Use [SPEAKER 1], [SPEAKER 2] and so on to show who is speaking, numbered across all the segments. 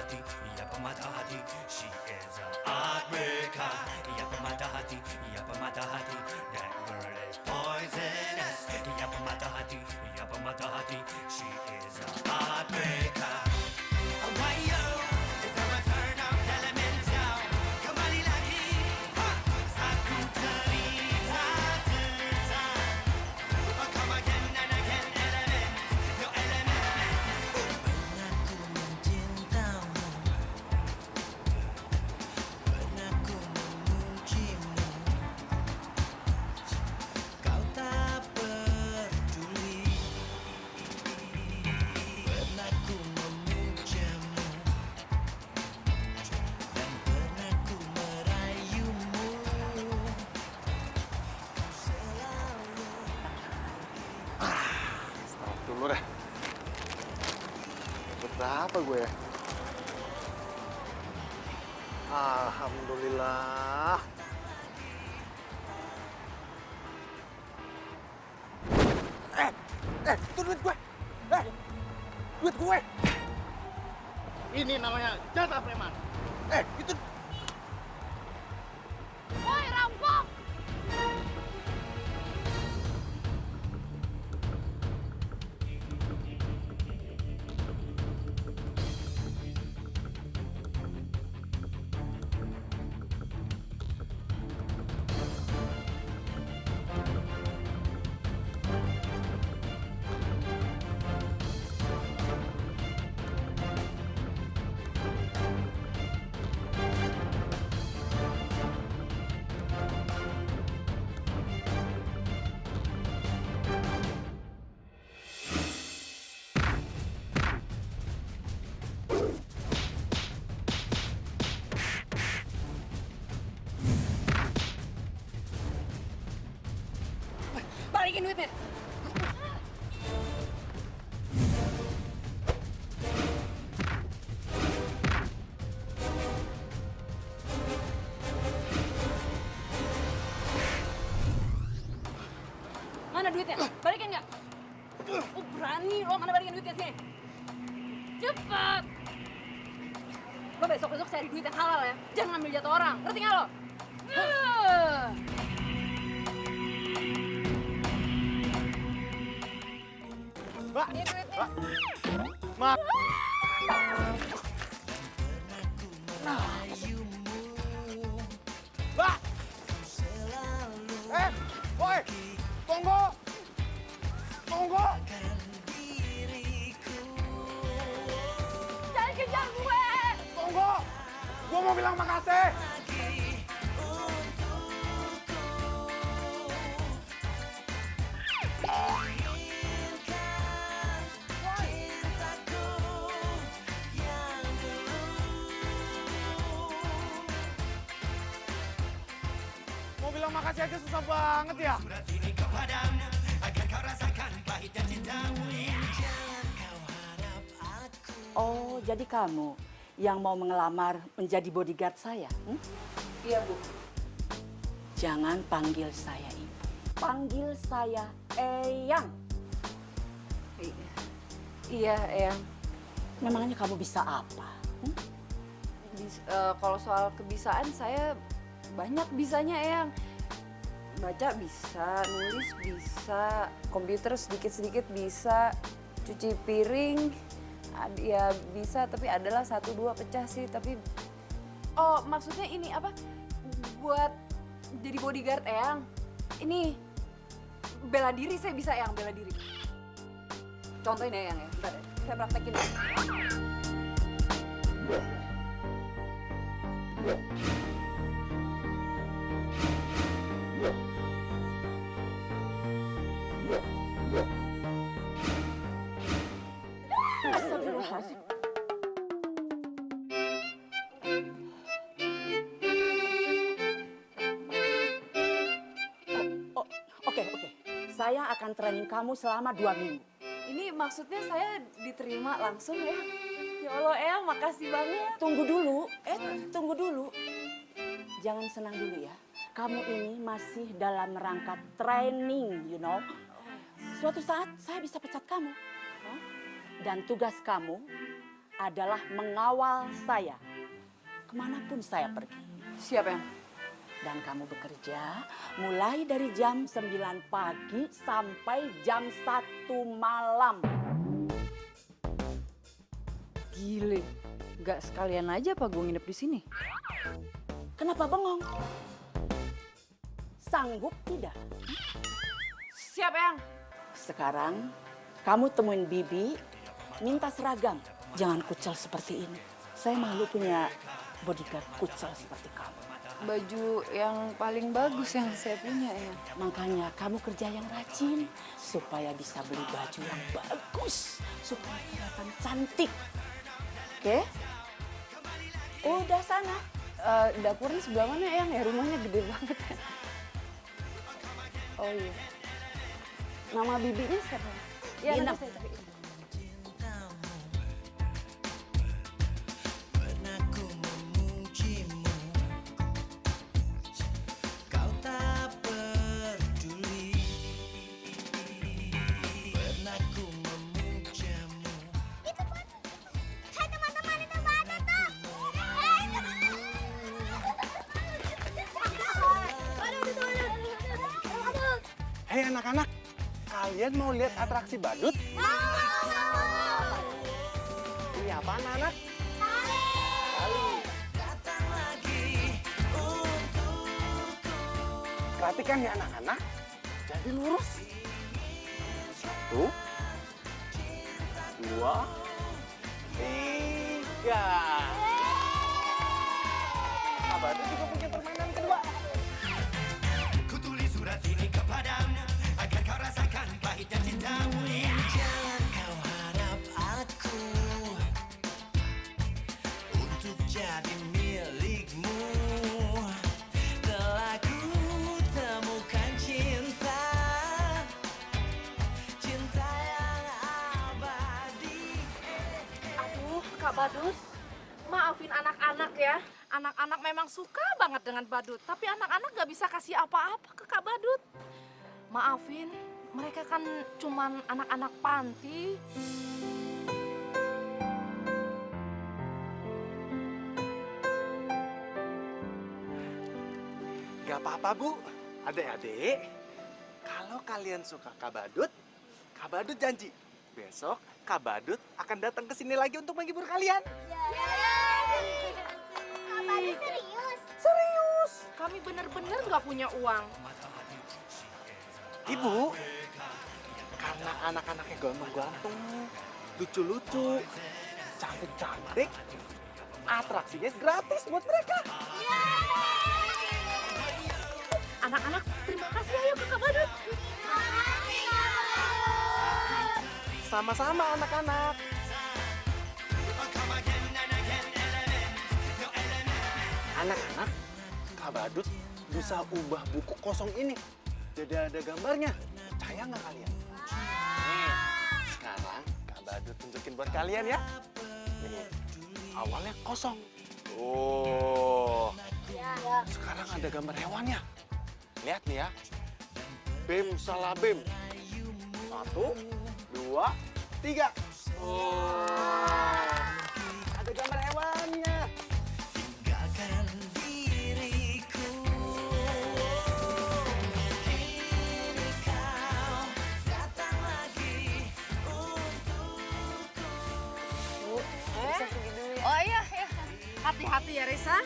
[SPEAKER 1] Hati, ia pemata hati. She is a heartbreaker. Ia pemata hati, ia pemata hati. That girl is poisonous. Ia pemata hati, ia pemata hati. She is a heartbreaker. Why yo? Is there a turn of elemental? Kembali lagi, satu cerita tentang. Oh, come again and again, element, your element. Pernah ku mencintamu, pernah ku memujimu. Kau tak peduli. Pernah ku memujamu dan pernah ku merayumu. Kau selalu.
[SPEAKER 2] Stop dulu dah. Dapat berapa gue ya? Alhamdulillah. Itu duit gue. Duit gue.
[SPEAKER 3] Ini namanya jatah preman.
[SPEAKER 2] Itu
[SPEAKER 4] Woi, rampok! Balikin duitnya. Mana duitnya? Balikin nggak? Oh, berani lo, mana balikin duitnya sini? Cepet! Lo besok-besok cari duit yang halal ya. Jangan ambil jatuh orang, ngerti nggak lo?
[SPEAKER 2] Mbak.
[SPEAKER 4] Ini duitnya.
[SPEAKER 2] Mak. Mbak. Woi. Tunggu. Tunggu.
[SPEAKER 4] Jangan kejar gue!
[SPEAKER 2] Tunggu. Gua mau bilang makasih. Mau bilang makasih aja susah banget ya.
[SPEAKER 1] Surat ini kepadamu agar kau rasakan pahitnya cintamu. Jangan kau harap aku.
[SPEAKER 5] Oh, jadi kamu yang mau mengelamar menjadi bodyguard saya?
[SPEAKER 4] Iya, Bu.
[SPEAKER 5] Jangan panggil saya Ibu. Panggil saya Eyang.
[SPEAKER 4] Iya, Eyang.
[SPEAKER 5] Memangnya kamu bisa apa?
[SPEAKER 4] Kalau soal kebisaan saya banyak bisanya, Eyang. Baca bisa, nulis bisa, komputer sedikit-sedikit bisa, cuci piring ya bisa, tapi adalah 1-2 pecah sih, tapi... Oh, maksudnya ini apa? Buat jadi bodyguard, Eyang. Ini bela diri saya bisa, Eyang, bela diri. Contohin ya, Eyang ya. Bentar ya, saya praktekin ya.
[SPEAKER 5] Astagfirullahaladzim. Oke. Saya akan training kamu selama 2 minggu.
[SPEAKER 4] Ini maksudnya saya diterima langsung ya? Ya Allah, Eyang, makasih banget.
[SPEAKER 5] Tunggu dulu. Jangan senang dulu ya. Kamu ini masih dalam rangka training, you know. Suatu saat saya bisa pecat kamu. Dan tugas kamu adalah mengawal saya kemanapun saya pergi.
[SPEAKER 4] Siap, Eyang.
[SPEAKER 5] Dan kamu bekerja mulai dari jam 9 pagi sampai jam 1 malam.
[SPEAKER 4] Gile. Gak sekalian aja apa gue nginep di sini?
[SPEAKER 5] Kenapa bengong? Sanggup tidak?
[SPEAKER 4] Siap, Eyang.
[SPEAKER 5] Sekarang kamu temuin Bibi, minta seragam. Jangan kucel seperti ini. Saya malu punya bodyguard kucel seperti kamu.
[SPEAKER 4] Baju yang paling bagus yang saya punya, Eyang.
[SPEAKER 5] Makanya kamu kerja yang rajin supaya bisa beli baju yang bagus, supaya kelihatan cantik. Oke? Udah sana.
[SPEAKER 4] Dapurnya sebelah mana, Eyang? Ya rumahnya gede banget. Oh iya. Nama bibinya siapa? Ya,
[SPEAKER 5] Ginep.
[SPEAKER 4] nanti saya cari.
[SPEAKER 1] Pernah ku memujimu, kau tak peduli. Pernah ku memujamu.
[SPEAKER 6] Hai teman-teman, itu badut tuh. Hai teman-teman. Badut.
[SPEAKER 3] Hei anak-anak, kalian mau lihat atraksi badut? Ini apa anak-anak?
[SPEAKER 1] Datang lagi untukku.
[SPEAKER 3] Perhatikan ya anak-anak, jadi lurus. 1, 2, 3. Nah, badut juga punya permainan kedua.
[SPEAKER 1] Kutulis surat ini kepadamu agar kau rasakan pahitnya cintamu. Jangan kau harap aku untuk jadi milikmu. Telah ku temukan cinta, cinta yang abadi.
[SPEAKER 7] Aduh, Kak Badut, maafin anak-anak ya. Anak-anak memang suka banget dengan badut, tapi anak-anak gak bisa kasih apa-apa ke Kak Badut. Maafin, mereka kan cuman anak-anak panti.
[SPEAKER 3] Gak apa-apa Bu, adik-adik. Kalau kalian suka Kak Badut janji besok Kak Badut akan datang ke sini lagi untuk menghibur kalian.
[SPEAKER 6] Badut serius.
[SPEAKER 7] Serius, kami bener-bener gak punya uang.
[SPEAKER 3] Ibu, karena anak-anaknya ganteng-ganteng, lucu-lucu, cantik-cantik, atraksinya gratis buat mereka.
[SPEAKER 7] Anak-anak, terima kasih ayo ke Kak Badut.
[SPEAKER 3] Sama-sama anak-anak. Anak-anak, Kak Badut bisa ubah buku kosong ini jadi ada gambarnya. Percaya nggak kalian? Nih, sekarang Kak Badut tunjukin buat kalian ya. Nih, awalnya kosong. Oh, sekarang ada gambar hewannya. Lihat nih ya. Bim salah bim. 1, 2, 3. Oh, ada gambar hewannya.
[SPEAKER 1] Tinggalkan diriku. Kini kau datang lagi untukku.
[SPEAKER 7] Oh iya, ya. Hati-hati ya Risa.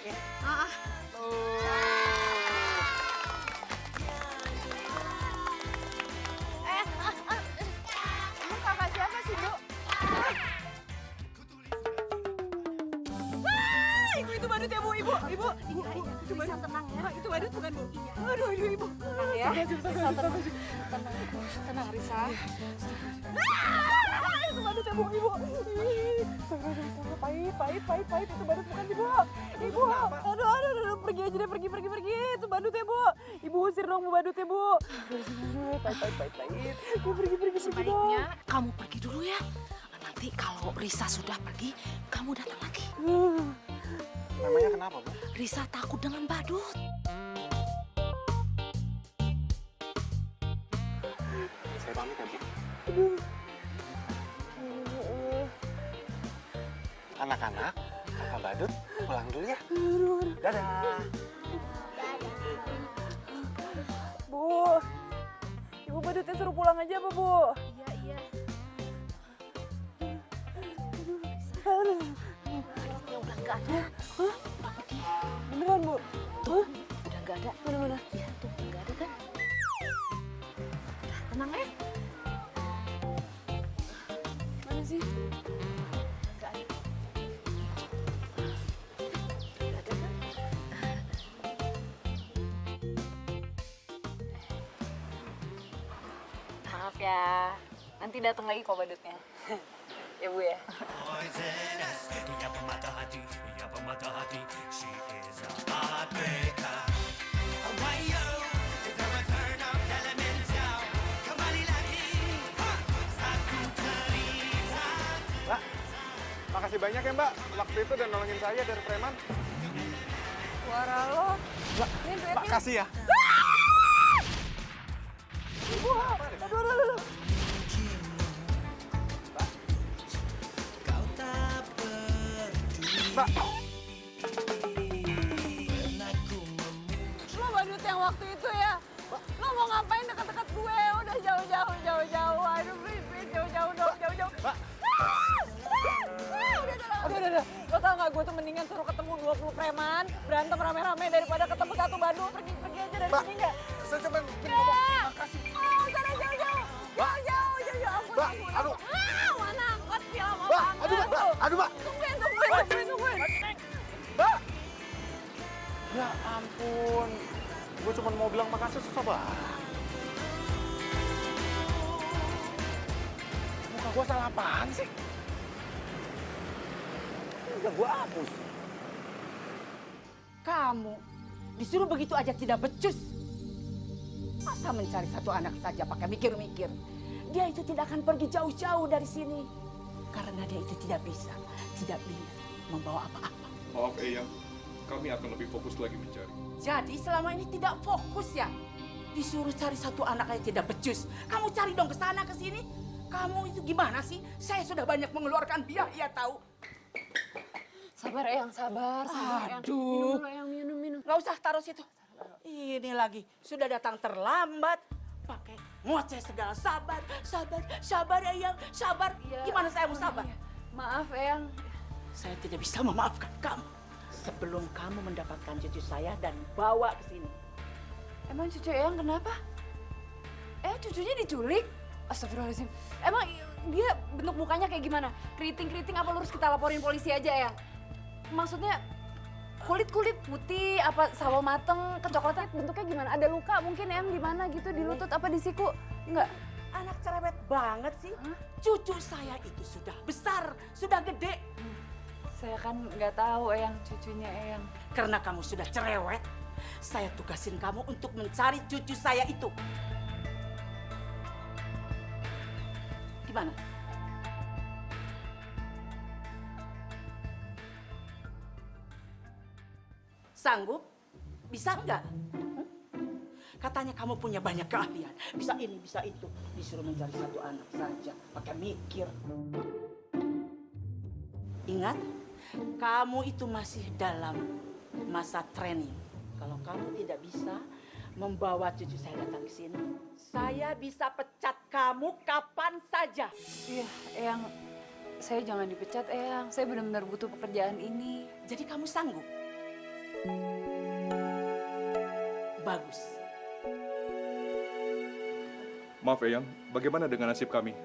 [SPEAKER 4] Lu kakak siapa sih, Bu?
[SPEAKER 7] Ibu itu badut ya Bu, ibu. Ibu itu badut. Tenang ya. Itu badut bukan Bu? Aduh, ibu.
[SPEAKER 4] Tenang ya. Risa, tenang, Risa.
[SPEAKER 7] Itu badut ya Bu, ibu. Pahit. Itu badut bukan sih Bu. Ibu. Aduh. Pergi aja deh, pergi. Itu badut ya Bu. Ibu usir dong Bu badut ya Bu. Pahit. Bu pergi.
[SPEAKER 5] Sebaiknya kamu pergi dulu ya. Nanti kalau Risa sudah pergi, kamu datang lagi.
[SPEAKER 3] Namanya kenapa, Bu?
[SPEAKER 5] Risa takut dengan badut.
[SPEAKER 3] Saya pamit ya, Bu. Anak-anak, kakak badut pulang dulu ya. Dadah.
[SPEAKER 4] Bu, Ibu Badutnya suruh pulang aja apa, Bu?
[SPEAKER 7] Iya, iya. Badutnya udah nggak ada.
[SPEAKER 4] Beneran, Bu?
[SPEAKER 7] Tuh, udah nggak ada.
[SPEAKER 4] Mana-mana?
[SPEAKER 7] Iya, tuh nggak ada kan? Udah, tenang ya.
[SPEAKER 4] Mana sih?
[SPEAKER 7] Nggak ada. Nggak ada kan?
[SPEAKER 4] Maaf ya, nanti datang lagi kok badutnya. Ya, Bu ya?
[SPEAKER 1] Poisonous, ia pemata hati, she is a heartbreaker. Wayo, is a return of elemental. Kembali lagi, satu cerita.
[SPEAKER 2] Mbak, makasih banyak ya mbak. Waktu itu udah nolongin saya dari preman.
[SPEAKER 4] Suara lo. Ini duetnya.
[SPEAKER 3] Mbak, kasih ya.
[SPEAKER 4] Aduh.
[SPEAKER 1] Kau tak peduli.
[SPEAKER 2] Mbak,
[SPEAKER 4] Lo badut yang waktu itu ya? Lo mau ngapain deket-deket gue? Udah jauh-jauh. Aduh, please, jauh-jauh dong, jauh-jauh.
[SPEAKER 2] Mbak.
[SPEAKER 4] Udah. Lo tau gak, gue tuh mendingan suruh ketemu 20 preman, berantem rame-rame daripada ketemu satu badut. Pergi aja dari
[SPEAKER 2] Mbak.
[SPEAKER 4] sini deh.
[SPEAKER 2] saya cuma
[SPEAKER 4] Ya.
[SPEAKER 2] makasih.
[SPEAKER 4] Oh, sana jauh-jauh. Jauh. Ampun,
[SPEAKER 2] Mbak,
[SPEAKER 4] ampun.
[SPEAKER 2] aduh.
[SPEAKER 4] Mana angkot sih lama
[SPEAKER 2] Mbak,
[SPEAKER 4] banget.
[SPEAKER 2] aduh mbak.
[SPEAKER 4] Tungguin.
[SPEAKER 2] Mbak. Ya ampun, gue cuma mau bilang makasih susah banget. Muka gue salah apaan sih? Udah gue hapus.
[SPEAKER 5] Kamu disuruh begitu aja tidak becus. Masa mencari satu anak saja pakai mikir-mikir. Dia itu tidak akan pergi jauh-jauh dari sini. Karena dia itu tidak bisa membawa apa-apa.
[SPEAKER 8] Maaf Eyang, kami akan lebih fokus lagi mencari.
[SPEAKER 5] Jadi selama ini tidak fokus ya? Disuruh cari satu anak aja tidak becus. Kamu cari dong ke sana ke sini. Kamu itu gimana sih? Saya sudah banyak mengeluarkan biaya tahu.
[SPEAKER 4] Sabar, Eyang, sabar. Eyang.
[SPEAKER 5] Aduh.
[SPEAKER 4] Minum.
[SPEAKER 5] Nggak usah taruh situ. Ini lagi sudah datang terlambat. Pakai ngoceh segala. Sabar Eyang, sabar.
[SPEAKER 4] Iya.
[SPEAKER 5] Gimana saya mau sabar?
[SPEAKER 4] Maaf, Eyang.
[SPEAKER 5] Saya tidak bisa memaafkan kamu. Sebelum kamu mendapatkan cucu saya dan bawa ke sini.
[SPEAKER 4] Emang cucu Eyang kenapa? Cucunya diculik? Astagfirullahaladzim. Emang dia bentuk mukanya kayak gimana? Keriting-keriting apa lurus kita laporin polisi aja, Eyang? Maksudnya kulit-kulit putih, apa sawo mateng, kecoklatan bentuknya gimana? Ada luka mungkin Eyang di mana gitu, di lutut apa di siku? Enggak.
[SPEAKER 5] Anak cerewet banget sih.
[SPEAKER 4] Hah?
[SPEAKER 5] Cucu saya itu sudah besar, sudah gede.
[SPEAKER 4] Saya kan nggak tahu Eyang cucunya Eyang.
[SPEAKER 5] Karena kamu sudah cerewet, saya tugasin kamu untuk mencari cucu saya itu. Gimana? Sanggup? Bisa enggak? Katanya kamu punya banyak keahlian. Bisa ini, bisa itu. Disuruh mencari satu anak saja. Pakai mikir. Ingat, kamu itu masih dalam masa training. Kalau kamu tidak bisa membawa cucu saya datang ke sini, saya bisa pecat kamu kapan saja.
[SPEAKER 4] Iya, Eyang. Saya jangan dipecat, Eyang. Saya benar-benar butuh pekerjaan ini.
[SPEAKER 5] Jadi kamu sanggup? Bagus.
[SPEAKER 8] Maaf Eyang, bagaimana dengan nasib kami?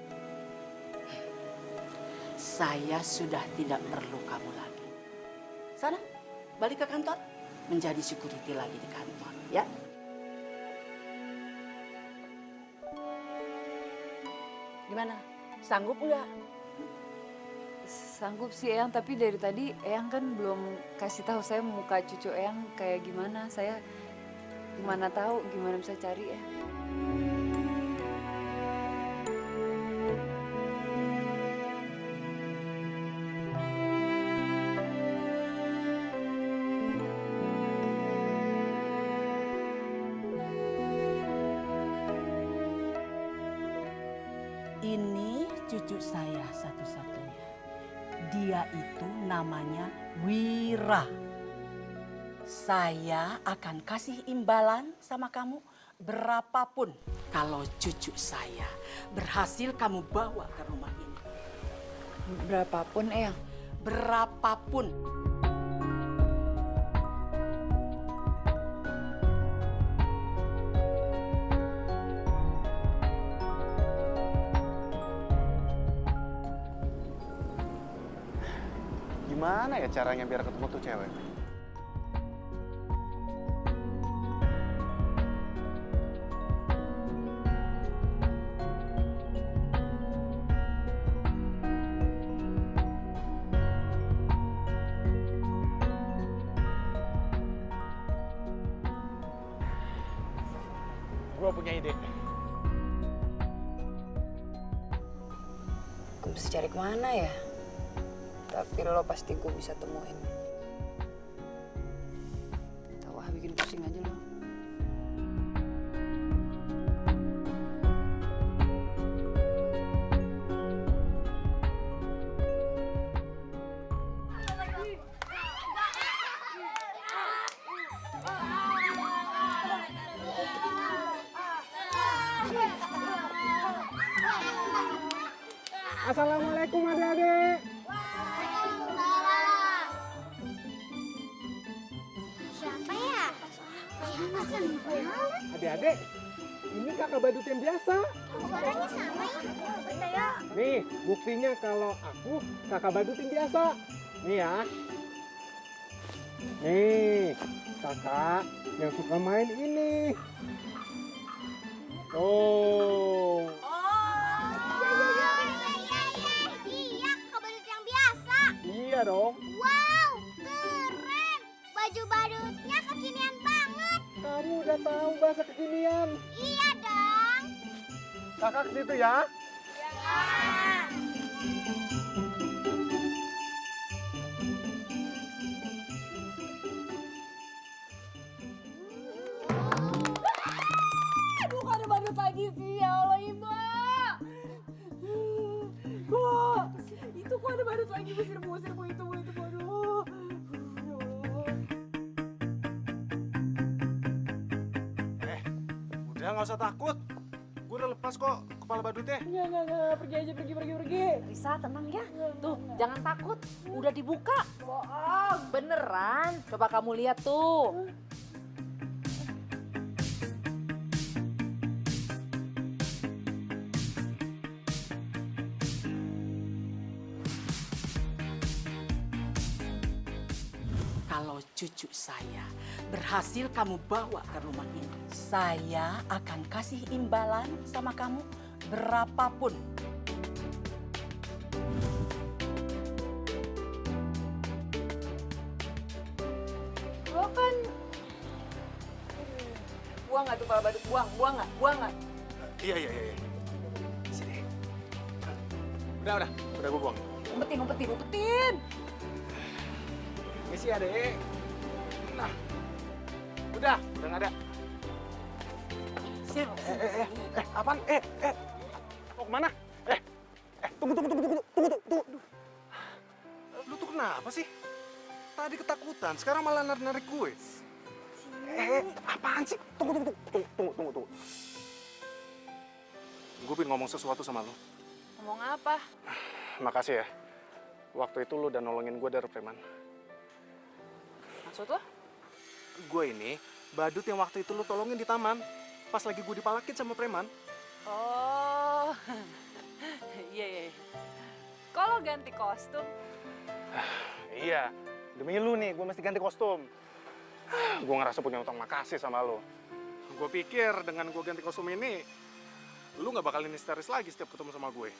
[SPEAKER 5] Saya sudah tidak perlu kamu lagi. Sana, balik ke kantor. Menjadi security lagi di kantor, ya. Gimana? Sanggup nggak?
[SPEAKER 4] Sanggup sih Eyang, tapi dari tadi Eyang kan belum kasih tahu saya muka cucu Eyang kayak gimana. Saya gimana tahu, gimana bisa cari ya.
[SPEAKER 5] Ini cucu saya satu-satunya. Dia itu namanya Wira. Saya akan kasih imbalan sama kamu berapapun kalau cucu saya berhasil kamu bawa ke rumah ini.
[SPEAKER 4] Berapapun, Eyang.
[SPEAKER 5] Berapapun.
[SPEAKER 2] Gimana ya caranya biar ketemu tuh cewek? Gue punya ide.
[SPEAKER 4] Gue mesti cari kemana ya? Tapi lo pasti gue bisa temuin. Tahu ah, bikin pusing aja lo.
[SPEAKER 2] Assalamualaikum adik-adik.
[SPEAKER 6] Siapa ya? Siapa sih?
[SPEAKER 2] Adik-adik, ini kakak badut yang biasa.
[SPEAKER 6] Orangnya sama ya? Bener ya?
[SPEAKER 2] Nih, buktinya kalau aku kakak badut yang biasa. Nih ya. Nih, kakak yang suka main ini. Oh.
[SPEAKER 6] Iya, kakak badut yang biasa.
[SPEAKER 2] Iya dong.
[SPEAKER 6] Wow, keren. Baju badutnya kekinian banget.
[SPEAKER 2] Kamu udah tahu bahasa kekinian.
[SPEAKER 6] Iya dong.
[SPEAKER 2] Kakak ke situ ya.
[SPEAKER 5] Aduh, ada badut lagi sih, ya Allah, Ibu. Kok, itu kok ada badut lagi, busir-busir, Bu, itu, aduh.
[SPEAKER 2] Udah nggak usah takut. Gue udah lepas kok kepala badutnya.
[SPEAKER 5] Enggak, pergi aja, pergi.
[SPEAKER 7] Risa, tenang ya. Tuh, jangan takut. Udah dibuka.
[SPEAKER 5] Bohong.
[SPEAKER 7] Beneran. Coba kamu lihat tuh.
[SPEAKER 5] Kalau cucu saya berhasil kamu bawa ke rumah ini, saya akan kasih imbalan sama kamu berapapun.
[SPEAKER 4] Lo kan... Buang nggak tuh kepala badut? Buang nggak?
[SPEAKER 2] Iya. Sini. Udah gue buang.
[SPEAKER 4] Umpetin.
[SPEAKER 2] Misi adek. Nah, udah nggak ada. Apaan? Mau kemana? Tunggu. Lu tuh kenapa sih? Tadi ketakutan, sekarang malah narik gue. Apaan sih? Tunggu. Gue pengen ngomong sesuatu sama lu.
[SPEAKER 4] Ngomong apa?
[SPEAKER 2] Makasih ya. Waktu itu lu udah nolongin gue dari preman.
[SPEAKER 4] Maksud lo?
[SPEAKER 2] Gue ini badut yang waktu itu lu tolongin di taman. Pas lagi gue dipalakin sama preman.
[SPEAKER 4] Oh, iya. Kalau ganti kostum,
[SPEAKER 2] Iya, demi lu nih, gue mesti ganti kostum. Gue ngerasa punya utang makasih sama lu. Gue pikir dengan gue ganti kostum ini, lu gak bakalan histeris lagi setiap ketemu sama gue.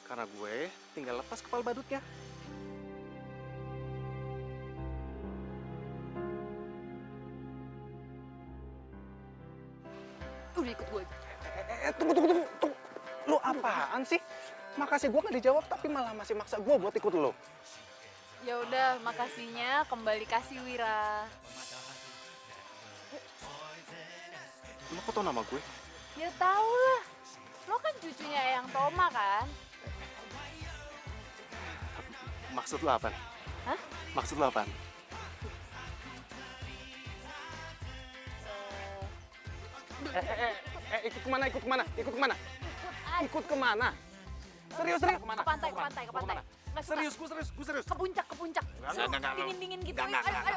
[SPEAKER 2] Karena gue tinggal lepas kepala badutnya.
[SPEAKER 4] udah ikut gue.
[SPEAKER 2] Tunggu. Lu apaan sih? Makasih gue gak dijawab, tapi malah masih maksa gue buat ikut lu.
[SPEAKER 4] Ya udah, makasihnya kembali kasih Wira.
[SPEAKER 2] Lu kok tau nama gue?
[SPEAKER 4] Ya tau lah, lo kan cucunya Eyang Toma kan?
[SPEAKER 3] Maksud lo apa?
[SPEAKER 4] Hah?
[SPEAKER 3] Maksud lo apa? Ikut kemana? Ikut kemana? Ikut kemana? Ikut kemana? Serius, serius. Kemana?
[SPEAKER 7] Ke pantai, ke
[SPEAKER 3] Kemana?
[SPEAKER 7] pantai, ke
[SPEAKER 3] Mau
[SPEAKER 7] pantai.
[SPEAKER 3] kemana?
[SPEAKER 7] Nggak suka.
[SPEAKER 3] Serius, gue serius.
[SPEAKER 7] Ke puncak, ke puncak. Dingin-dingin gitu. Ayo, ayo, ayo.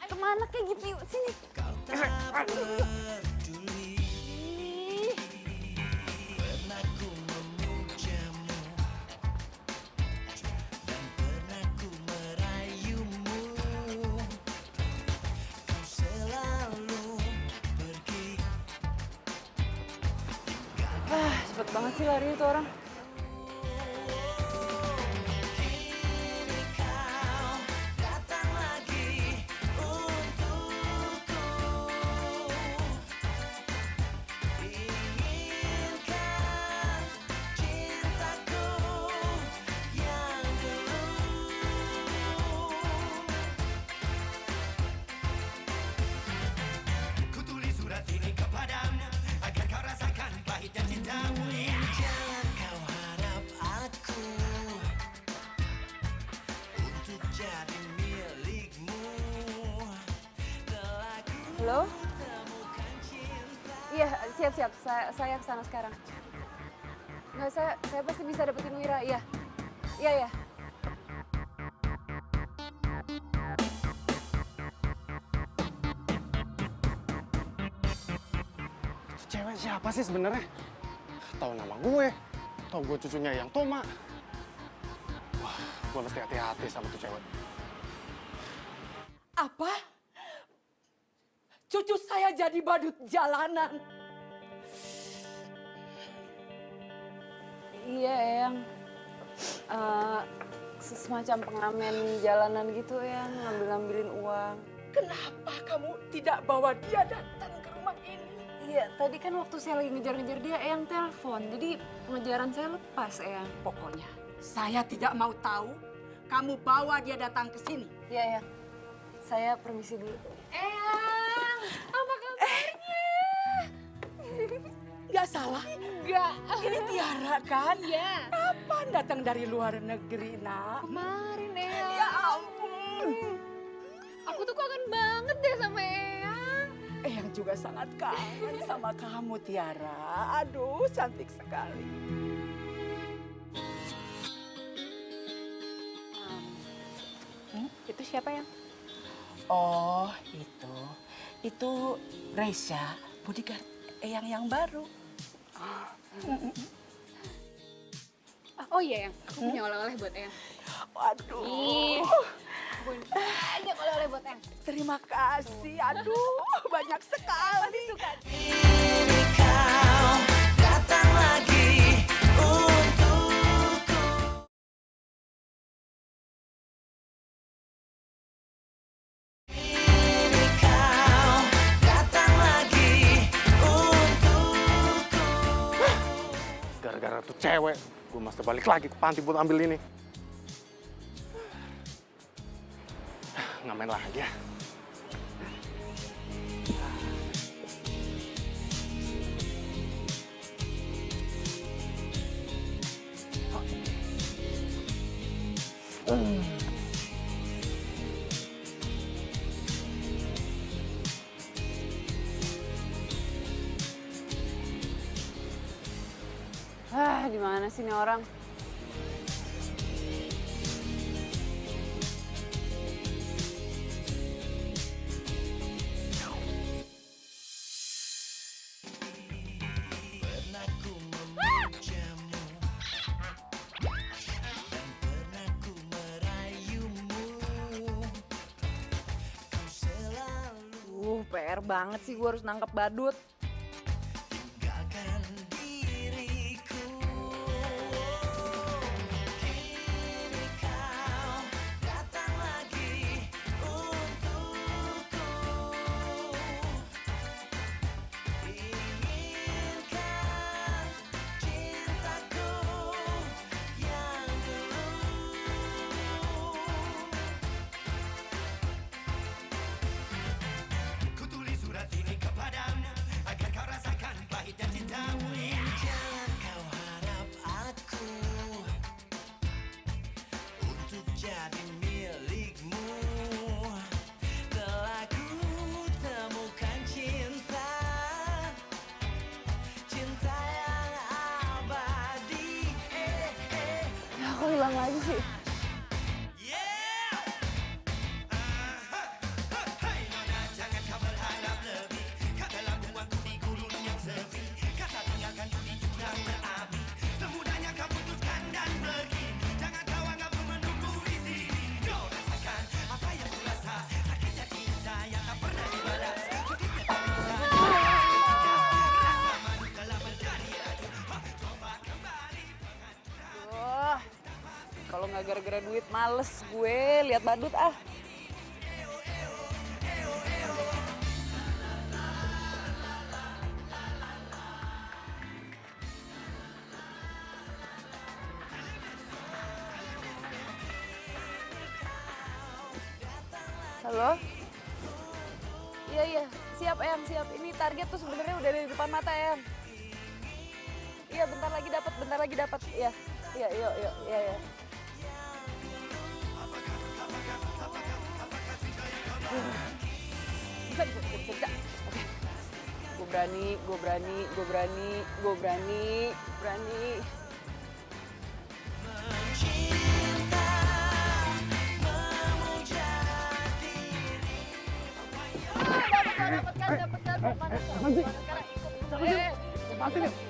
[SPEAKER 4] Kemana kayak gitu? Yuk, sini. Cepet banget sih lari itu orang.
[SPEAKER 1] Ku tulis surat ini kepadamu agar kau rasakan pahitnya cintamu. Jangan kau harap aku untuk jadi milikmu.
[SPEAKER 4] Halo? Iya, siap-siap. Saya kesana sekarang. Nggak, saya pasti bisa dapetin Wira. Iya. Iya, iya.
[SPEAKER 2] Itu cewek siapa sih sebenarnya? Tahu nama gue, tahu gue cucunya yang Toma. Wah, gue mesti hati-hati sama tuh cewek.
[SPEAKER 5] Apa? Cucu saya jadi badut jalanan.
[SPEAKER 4] Iya, Eyang. Semacam pengamen jalanan gitu, Eyang. Ngambil-ngambilin uang.
[SPEAKER 5] Kenapa kamu tidak bawa dia datang ke rumah ini?
[SPEAKER 4] Iya, tadi kan waktu saya lagi ngejar-ngejar dia, Eyang telepon. Jadi pengejaran saya lepas, Eyang.
[SPEAKER 5] Pokoknya saya tidak mau tahu kamu bawa dia datang ke sini.
[SPEAKER 4] Iya, Eyang. Saya permisi dulu.
[SPEAKER 7] Eyang, apa kabarnya?
[SPEAKER 5] Nggak salah?
[SPEAKER 7] Enggak.
[SPEAKER 5] Ini Tiara kan?
[SPEAKER 7] Iya.
[SPEAKER 5] Kapan datang dari luar negeri, nak?
[SPEAKER 7] Kemarin, Eyang.
[SPEAKER 5] Ya ampun.
[SPEAKER 7] Aku tuh kangen banget deh sama Eyang.
[SPEAKER 5] Eyang juga sangat kangen sama kamu, Tiara. Aduh, cantik sekali.
[SPEAKER 7] Itu siapa, Yang?
[SPEAKER 5] Oh, itu Reisha, bodyguard Eyang yang baru.
[SPEAKER 7] Oh iya, Yang. Aku punya oleh-oleh buat Eyang.
[SPEAKER 5] Waduh.
[SPEAKER 7] Ih. Aku punya banyak oleh-oleh buat Eyang.
[SPEAKER 5] Terima kasih. Aduh, banyak sekali.
[SPEAKER 1] Datang lagi untukku. Ini kau datang lagi untukku.
[SPEAKER 2] Gara-gara tuh cewek, gue mesti balik lagi ke panti buat ambil ini. Nggak main lagi ya.
[SPEAKER 4] Di mana sih ini orang? PR banget sih gue harus nangkep badut.
[SPEAKER 1] Tinggalkan diriku. Kini kau datang lagi untukku. Inginkan cintaku yang dulu. Ku tulis surat ini kepadamu
[SPEAKER 4] ulang lagi sih? Wah, kalau nggak gara-gara duit males gue lihat badut ah. Halo? Iya, iya. Siap, Eyang, siap. Ini target tuh sebenarnya udah di depan mata, Eyang. Iya, bentar lagi dapat, bentar lagi dapat. Iya, iya, yuk, yuk, iya, iya. Bisa, bisa, bisa, bisa, bisa. Oke. Gue berani, gue berani, gue berani, gue berani, berani.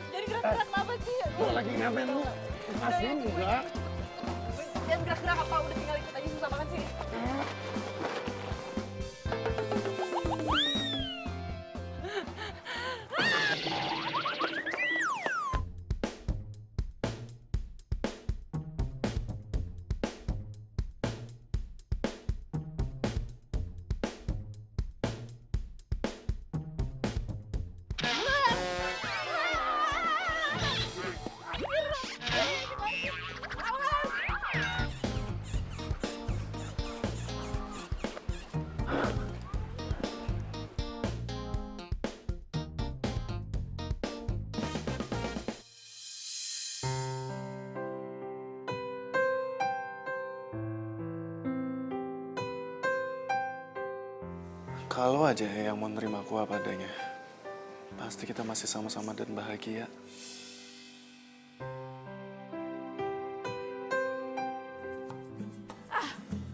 [SPEAKER 4] Jadi gerak-gerak apa sih?
[SPEAKER 2] Gue lagi ngapain lu? Lepasin enggak?
[SPEAKER 4] Jangan gerak-gerak apa, udah tinggal ikut aja susah banget sih.
[SPEAKER 3] Kalau aja yang mau nerima aku apa adanya, pasti kita masih sama-sama dan bahagia.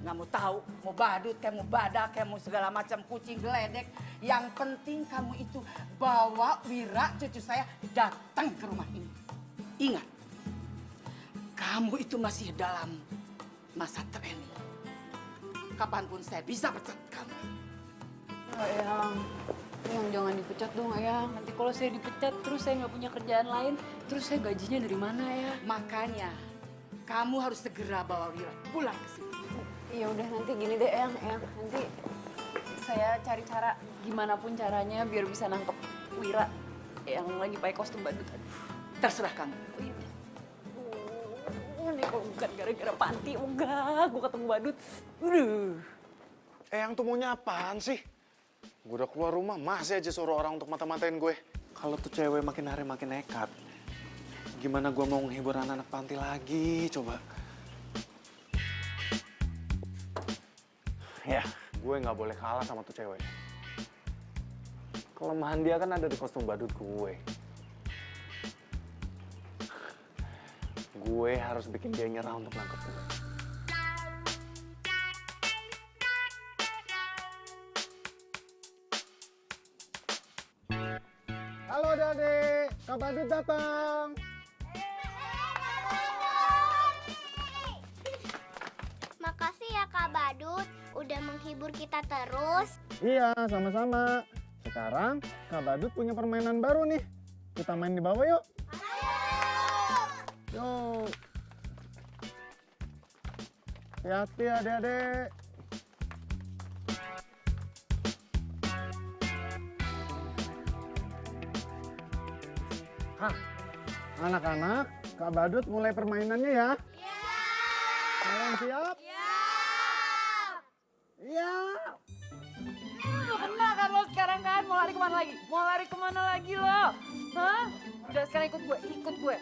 [SPEAKER 5] Nggak mau tahu, mau badut, kayak mau badak, kayak mau segala macam kucing geledek. Yang penting kamu itu bawa Wira cucu saya datang ke rumah ini. Ingat, kamu itu masih dalam masa training. Kapanpun saya bisa pecat kamu.
[SPEAKER 4] Eyang, Eyang jangan dipecat dong, Eyang. Nanti kalau saya dipecat, terus saya nggak punya kerjaan lain, terus saya gajinya dari mana ya?
[SPEAKER 5] Makanya, kamu harus segera bawa Wira pulang ke sini.
[SPEAKER 4] Ya udah nanti gini deh, Eyang, nanti saya cari cara gimana pun caranya biar bisa nangkep Wira yang lagi pakai kostum badut.
[SPEAKER 5] Terserah kamu.
[SPEAKER 4] Ini kalau bukan gara-gara panti, enggak, gue ketemu badut.
[SPEAKER 3] Yang tuh maunya apaan sih? Gue udah keluar rumah, masih aja suruh orang untuk mata-matain gue. Kalau tuh cewek makin hari makin nekat, gimana gue mau menghibur anak-anak panti lagi, coba? Ya, gue nggak boleh kalah sama tuh cewek. Kelemahan dia kan ada di kostum badut gue. Gue harus bikin dia nyerah untuk nangkep gue.
[SPEAKER 2] Halo Dade, Kak Badut datang.
[SPEAKER 6] Makasih ya Kak Badut, udah menghibur kita terus.
[SPEAKER 2] Iya, sama-sama. Sekarang Kak Badut punya permainan baru nih. Kita main di bawah yuk. Yuk. Hati-hati adik-adik. Hah, anak-anak, Kak Badut mulai permainannya ya. Iya. Kalian siap? Iya.
[SPEAKER 4] Lo kena kan lo sekarang kan? Mau lari kemana lagi? Mau lari kemana lagi lo? Hah? Udah sekarang ikut gue, ikut gue.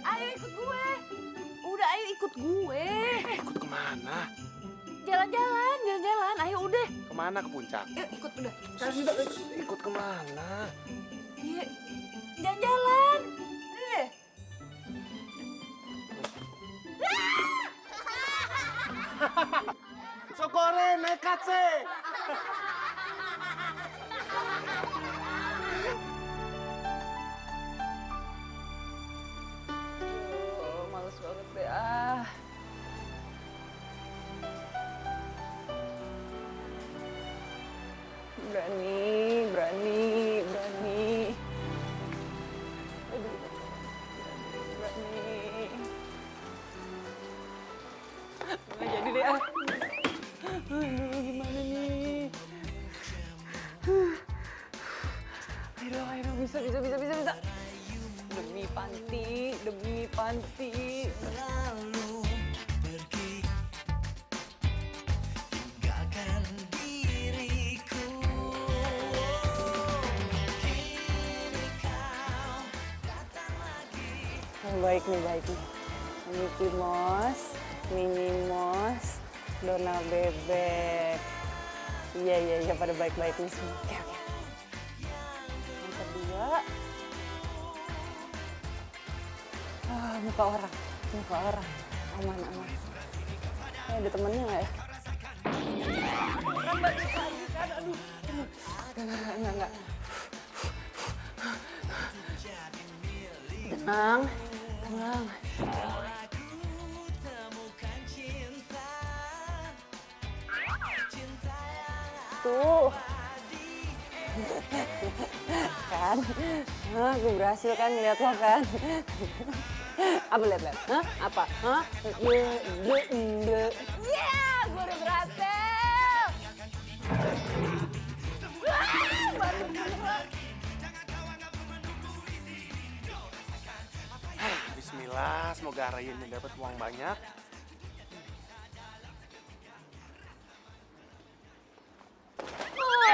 [SPEAKER 4] Ayo ikut gue. Udah ayo ikut gue.
[SPEAKER 3] Ikut kemana?
[SPEAKER 7] jalan-jalan. Ayo udah.
[SPEAKER 3] Kemana ke puncak?
[SPEAKER 7] Yuk ikut udah. Sekarang juga.
[SPEAKER 3] Ikut kemana?
[SPEAKER 7] Iya. Jalan-jalan. Udah deh.
[SPEAKER 3] Sokore nekat sih.
[SPEAKER 4] Males banget deh ah. Berani. Aduh, berani. Nggak jadi deh ah. Aduh, gimana nih? Ayo, bisa. Demi panti.
[SPEAKER 1] Lalu pergi tinggalkan diriku. Kini kau datang lagi.
[SPEAKER 4] Baik nih. Mickey Mouse, Minnie Mouse, Donald Bebek. Iya, pada baik-baik nih semua. Oke. Yang kedua, muka orang. Aman. Ada temennya nggak ya? Orang balik lagi kan, aduh. Enggak. Tenang. Tuh. Kan? Gue berhasil kan ngeliat lo kan? Apa lihat? Hah? Apa? Hah? Iya, gue udah berhasil. Baru
[SPEAKER 3] Bismillah, semoga Rayyan dapat uang banyak.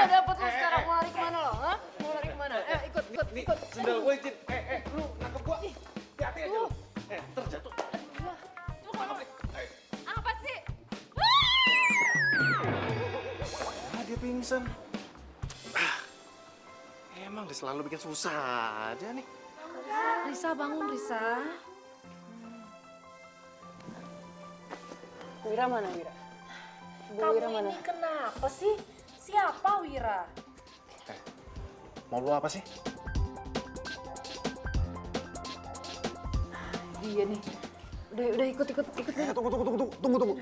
[SPEAKER 7] Dapat lo sekarang. Mau lari kemana lo? Hah? Mau lari kemana? Ikut.
[SPEAKER 3] Sendal gue, Jin. Lu nangkep gua. Hati-hati aja lu. Terjatuh.
[SPEAKER 7] Apa sih?
[SPEAKER 3] Dia pingsan. Emang dia selalu bikin susah aja nih.
[SPEAKER 7] Risa, bangun Risa.
[SPEAKER 4] Wira mana, Wira? Bu
[SPEAKER 7] Kamu
[SPEAKER 4] Wira mana?
[SPEAKER 7] ini kenapa sih? Siapa Wira?
[SPEAKER 3] Mau lu apa sih?
[SPEAKER 4] Dia nih. Udah ikut.
[SPEAKER 3] Tunggu.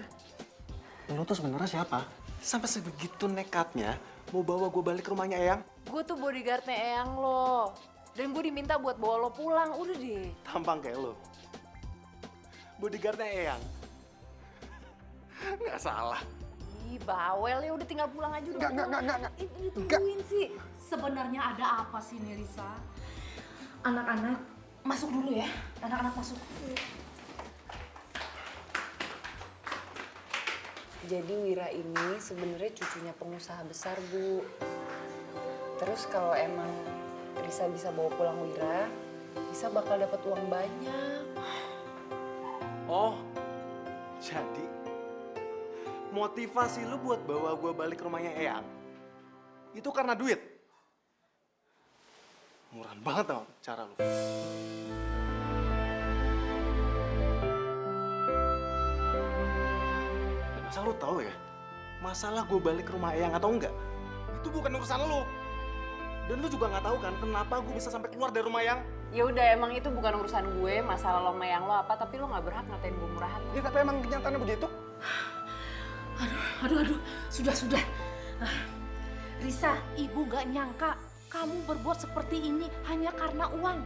[SPEAKER 3] Lu tuh sebenarnya siapa? Sampai sebegitu nekatnya mau bawa gue balik ke rumahnya Eyang?
[SPEAKER 7] Gue tuh bodyguardnya Eyang lo. Dan gue diminta buat bawa lo pulang. Udah deh.
[SPEAKER 3] Tampang kayak lu. Bodyguardnya Eyang. Nggak salah.
[SPEAKER 7] Ih, bawel ya. Udah tinggal pulang aja udah.
[SPEAKER 3] Nggak.
[SPEAKER 7] Ditungguin sih. Sebenarnya ada apa sih nih Risa? Anak-anak masuk dulu ya. Anak-anak masuk.
[SPEAKER 4] Jadi Wira ini sebenarnya cucunya pengusaha besar, Bu. Terus kalau emang Risa bisa bawa pulang Wira, Risa bakal dapat uang banyak.
[SPEAKER 3] Oh, jadi motivasi lu buat bawa gue balik ke rumahnya Eyang itu karena duit? Murah banget tau cara lu. Dan asal lu tahu ya, masalah gue balik ke rumah Eyang atau enggak, itu bukan urusan lu. Dan lu juga nggak tahu kan kenapa gue bisa sampai keluar dari rumah Eyang.
[SPEAKER 4] Ya udah, emang itu bukan urusan gue, masalah lo sama yang lo apa, tapi lo nggak berhak ngatain gue murahan.
[SPEAKER 3] Ya tapi emang kenyataannya begitu.
[SPEAKER 7] Aduh, sudah. Risa, ibu gak nyangka kamu berbuat seperti ini hanya karena uang.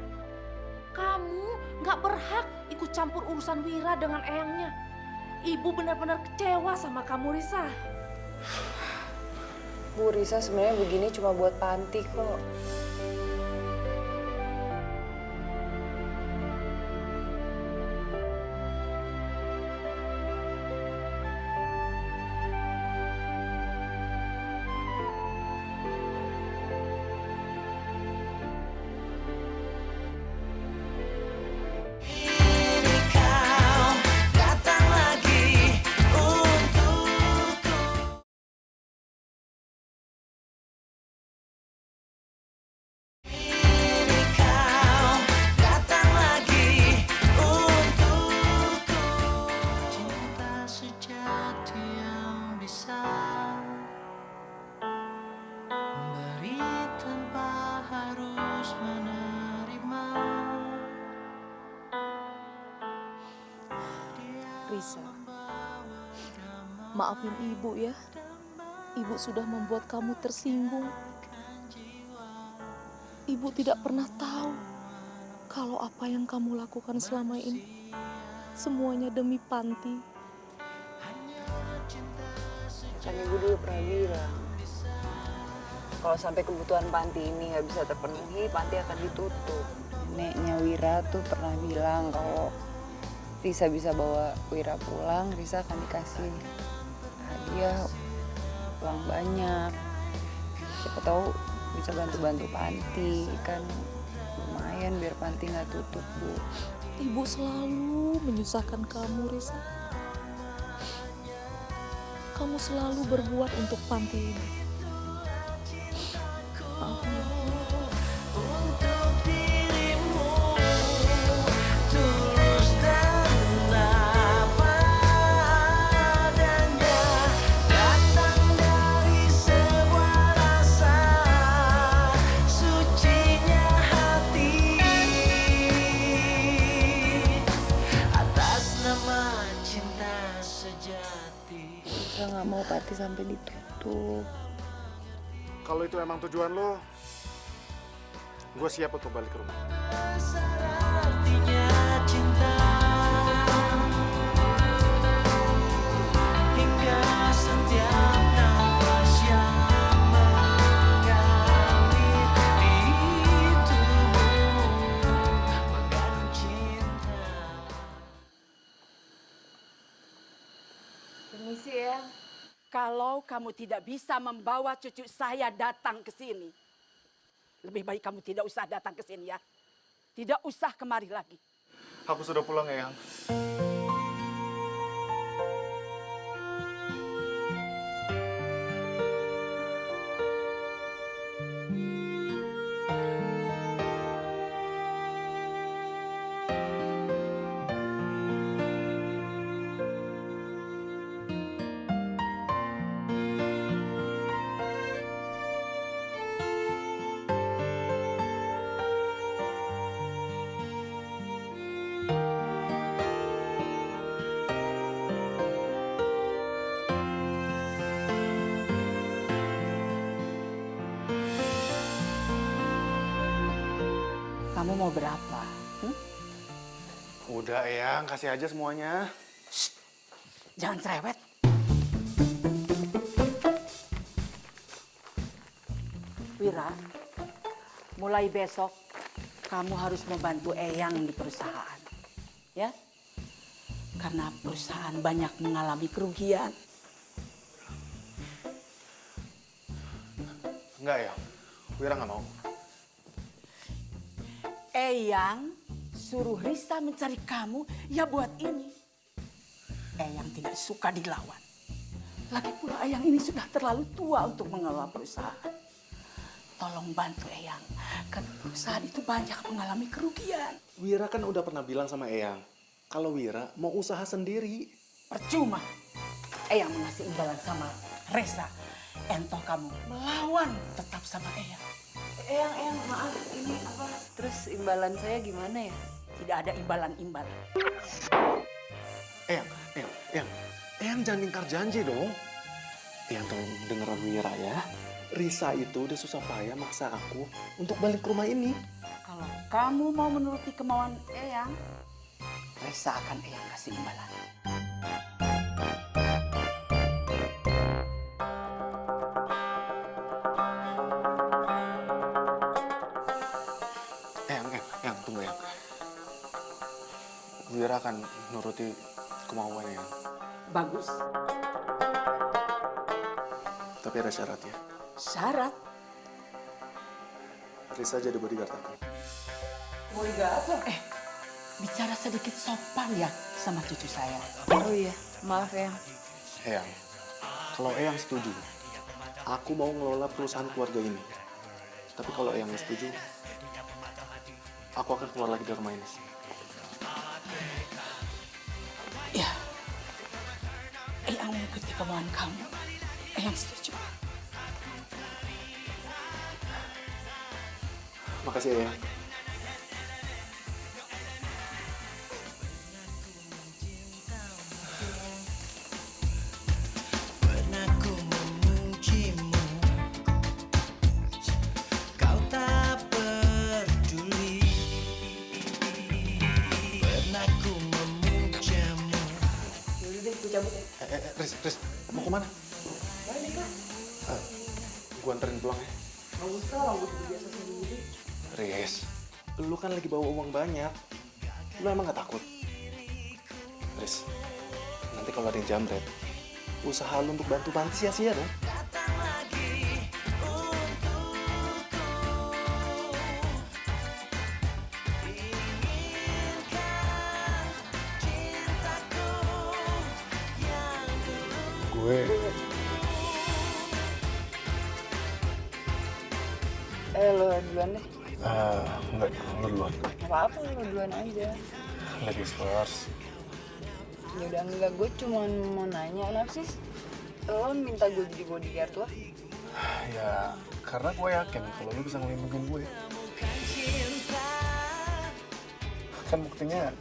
[SPEAKER 7] Kamu gak berhak ikut campur urusan Wira dengan eyangnya. Ibu benar-benar kecewa sama kamu, Risa.
[SPEAKER 4] Bu, Risa sebenarnya begini cuma buat panti kok.
[SPEAKER 1] Kini kau datang lagi untuk bisa memberi tanpa harus menerima.
[SPEAKER 7] Risa, maafin ibu ya. Ibu sudah membuat kamu tersinggung. Ibu tidak pernah tahu kalau apa yang kamu lakukan selama ini semuanya demi Panti.
[SPEAKER 4] Kan ibu dulu pernah bilang, kalau sampai kebutuhan Panti ini nggak bisa terpenuhi, Panti akan ditutup. Neneknya Wira tuh pernah bilang kalau Risa bisa bawa Wira pulang, Risa akan dikasih hadiah uang banyak. Siapa tahu bisa bantu-bantu Panti, kan lumayan biar Panti nggak tutup, Bu.
[SPEAKER 7] Ibu selalu menyusahkan kamu, Risa. Kamu selalu berbuat untuk Panti ini. Maaf ya.
[SPEAKER 1] Untuk dirimu tulus dan apa adanya, datang dari sebuah rasa sucinya hati atas nama cinta sejati.
[SPEAKER 4] Risa nggak mau Panti sampai ditutup.
[SPEAKER 2] Kalau itu emang tujuan lo, gue siap untuk balik ke rumah.
[SPEAKER 1] Artinya cinta hingga setiap nafas yang mengalir di tubuhmu mengandung cinta.
[SPEAKER 4] Permisi ya.
[SPEAKER 5] Kalau kamu tidak bisa membawa cucu saya datang ke sini, lebih baik kamu tidak usah datang ke sini ya. Tidak usah kemari lagi.
[SPEAKER 2] Aku sudah pulang, Eyang.
[SPEAKER 5] Kamu mau berapa?
[SPEAKER 2] Udah, Eyang, kasih aja semuanya.
[SPEAKER 5] Jangan cerewet. Wira, mulai besok kamu harus membantu Eyang di perusahaan. Ya? Karena perusahaan banyak mengalami kerugian.
[SPEAKER 2] Enggak, Eyang. Wira nggak mau.
[SPEAKER 5] Eyang suruh Risa mencari kamu ya buat ini. Eyang tidak suka dilawan. Lagi pula Eyang ini sudah terlalu tua untuk mengelola perusahaan. Tolong bantu Eyang, karena perusahaan itu banyak mengalami kerugian.
[SPEAKER 3] Wira kan udah pernah bilang sama Eyang, kalau Wira mau usaha sendiri.
[SPEAKER 5] Percuma. Eyang mengasih imbalan sama Reza. Entah kamu melawan tetap sama Eyang.
[SPEAKER 4] Eyang, maaf, ini apa? Terus imbalan saya gimana ya?
[SPEAKER 5] Tidak ada imbalan-imbalan.
[SPEAKER 3] Eyang jangan ingkar janji dong. Eyang tolong dengeran Wira ya. Risa itu udah susah payah maksa aku untuk balik ke rumah ini.
[SPEAKER 5] Kalau kamu mau menuruti kemauan Eyang, Reza akan Eyang kasih imbalan.
[SPEAKER 3] Eyang, tunggu Eyang. Wira akan nuruti kemauan Eyang.
[SPEAKER 5] Bagus.
[SPEAKER 3] Tapi ada syaratnya.
[SPEAKER 5] Syarat?
[SPEAKER 3] Risa jadi bodyguard aku.
[SPEAKER 5] Bicara sedikit sopan ya sama cucu saya.
[SPEAKER 4] Oh iya, maaf Eyang.
[SPEAKER 3] Eyang, kalau Eyang setuju, aku mau ngelola perusahaan keluarga ini. Tapi kalau Eyang nggak setuju, aku akan keluar lagi dari rumah ini.
[SPEAKER 5] Ya, Eyang mengikuti kemauan kamu. Eyang setuju.
[SPEAKER 3] Makasih ya.
[SPEAKER 1] Pernah ku memujimu, kau tak peduli. Pernah ku memujamu.
[SPEAKER 4] Yaudah deh, gue cabut ya.
[SPEAKER 3] Riz, mau kemana?
[SPEAKER 4] Balik lah.
[SPEAKER 3] Gue anterin pulang ya.
[SPEAKER 4] Gak usah lah, gue udah biasa sendiri.
[SPEAKER 3] Riz, lu kan lagi bawa uang banyak. Lu emang gak takut? Riz, nanti kalau ada yang jamret, usaha lu untuk bantu panti sia-sia dong. Gue
[SPEAKER 4] Lo duluan deh.
[SPEAKER 3] enggak, lu duluan.
[SPEAKER 4] Gak apa-apa, lo duluan aja.
[SPEAKER 3] Ladies first.
[SPEAKER 4] Yaudah enggak, gue cuma mau nanya, kenapa sih lo minta gue jadi bodyguard lo?
[SPEAKER 3] Ya, karena gue yakin kalau lu bisa ngelindungin gue. Kan buktinya,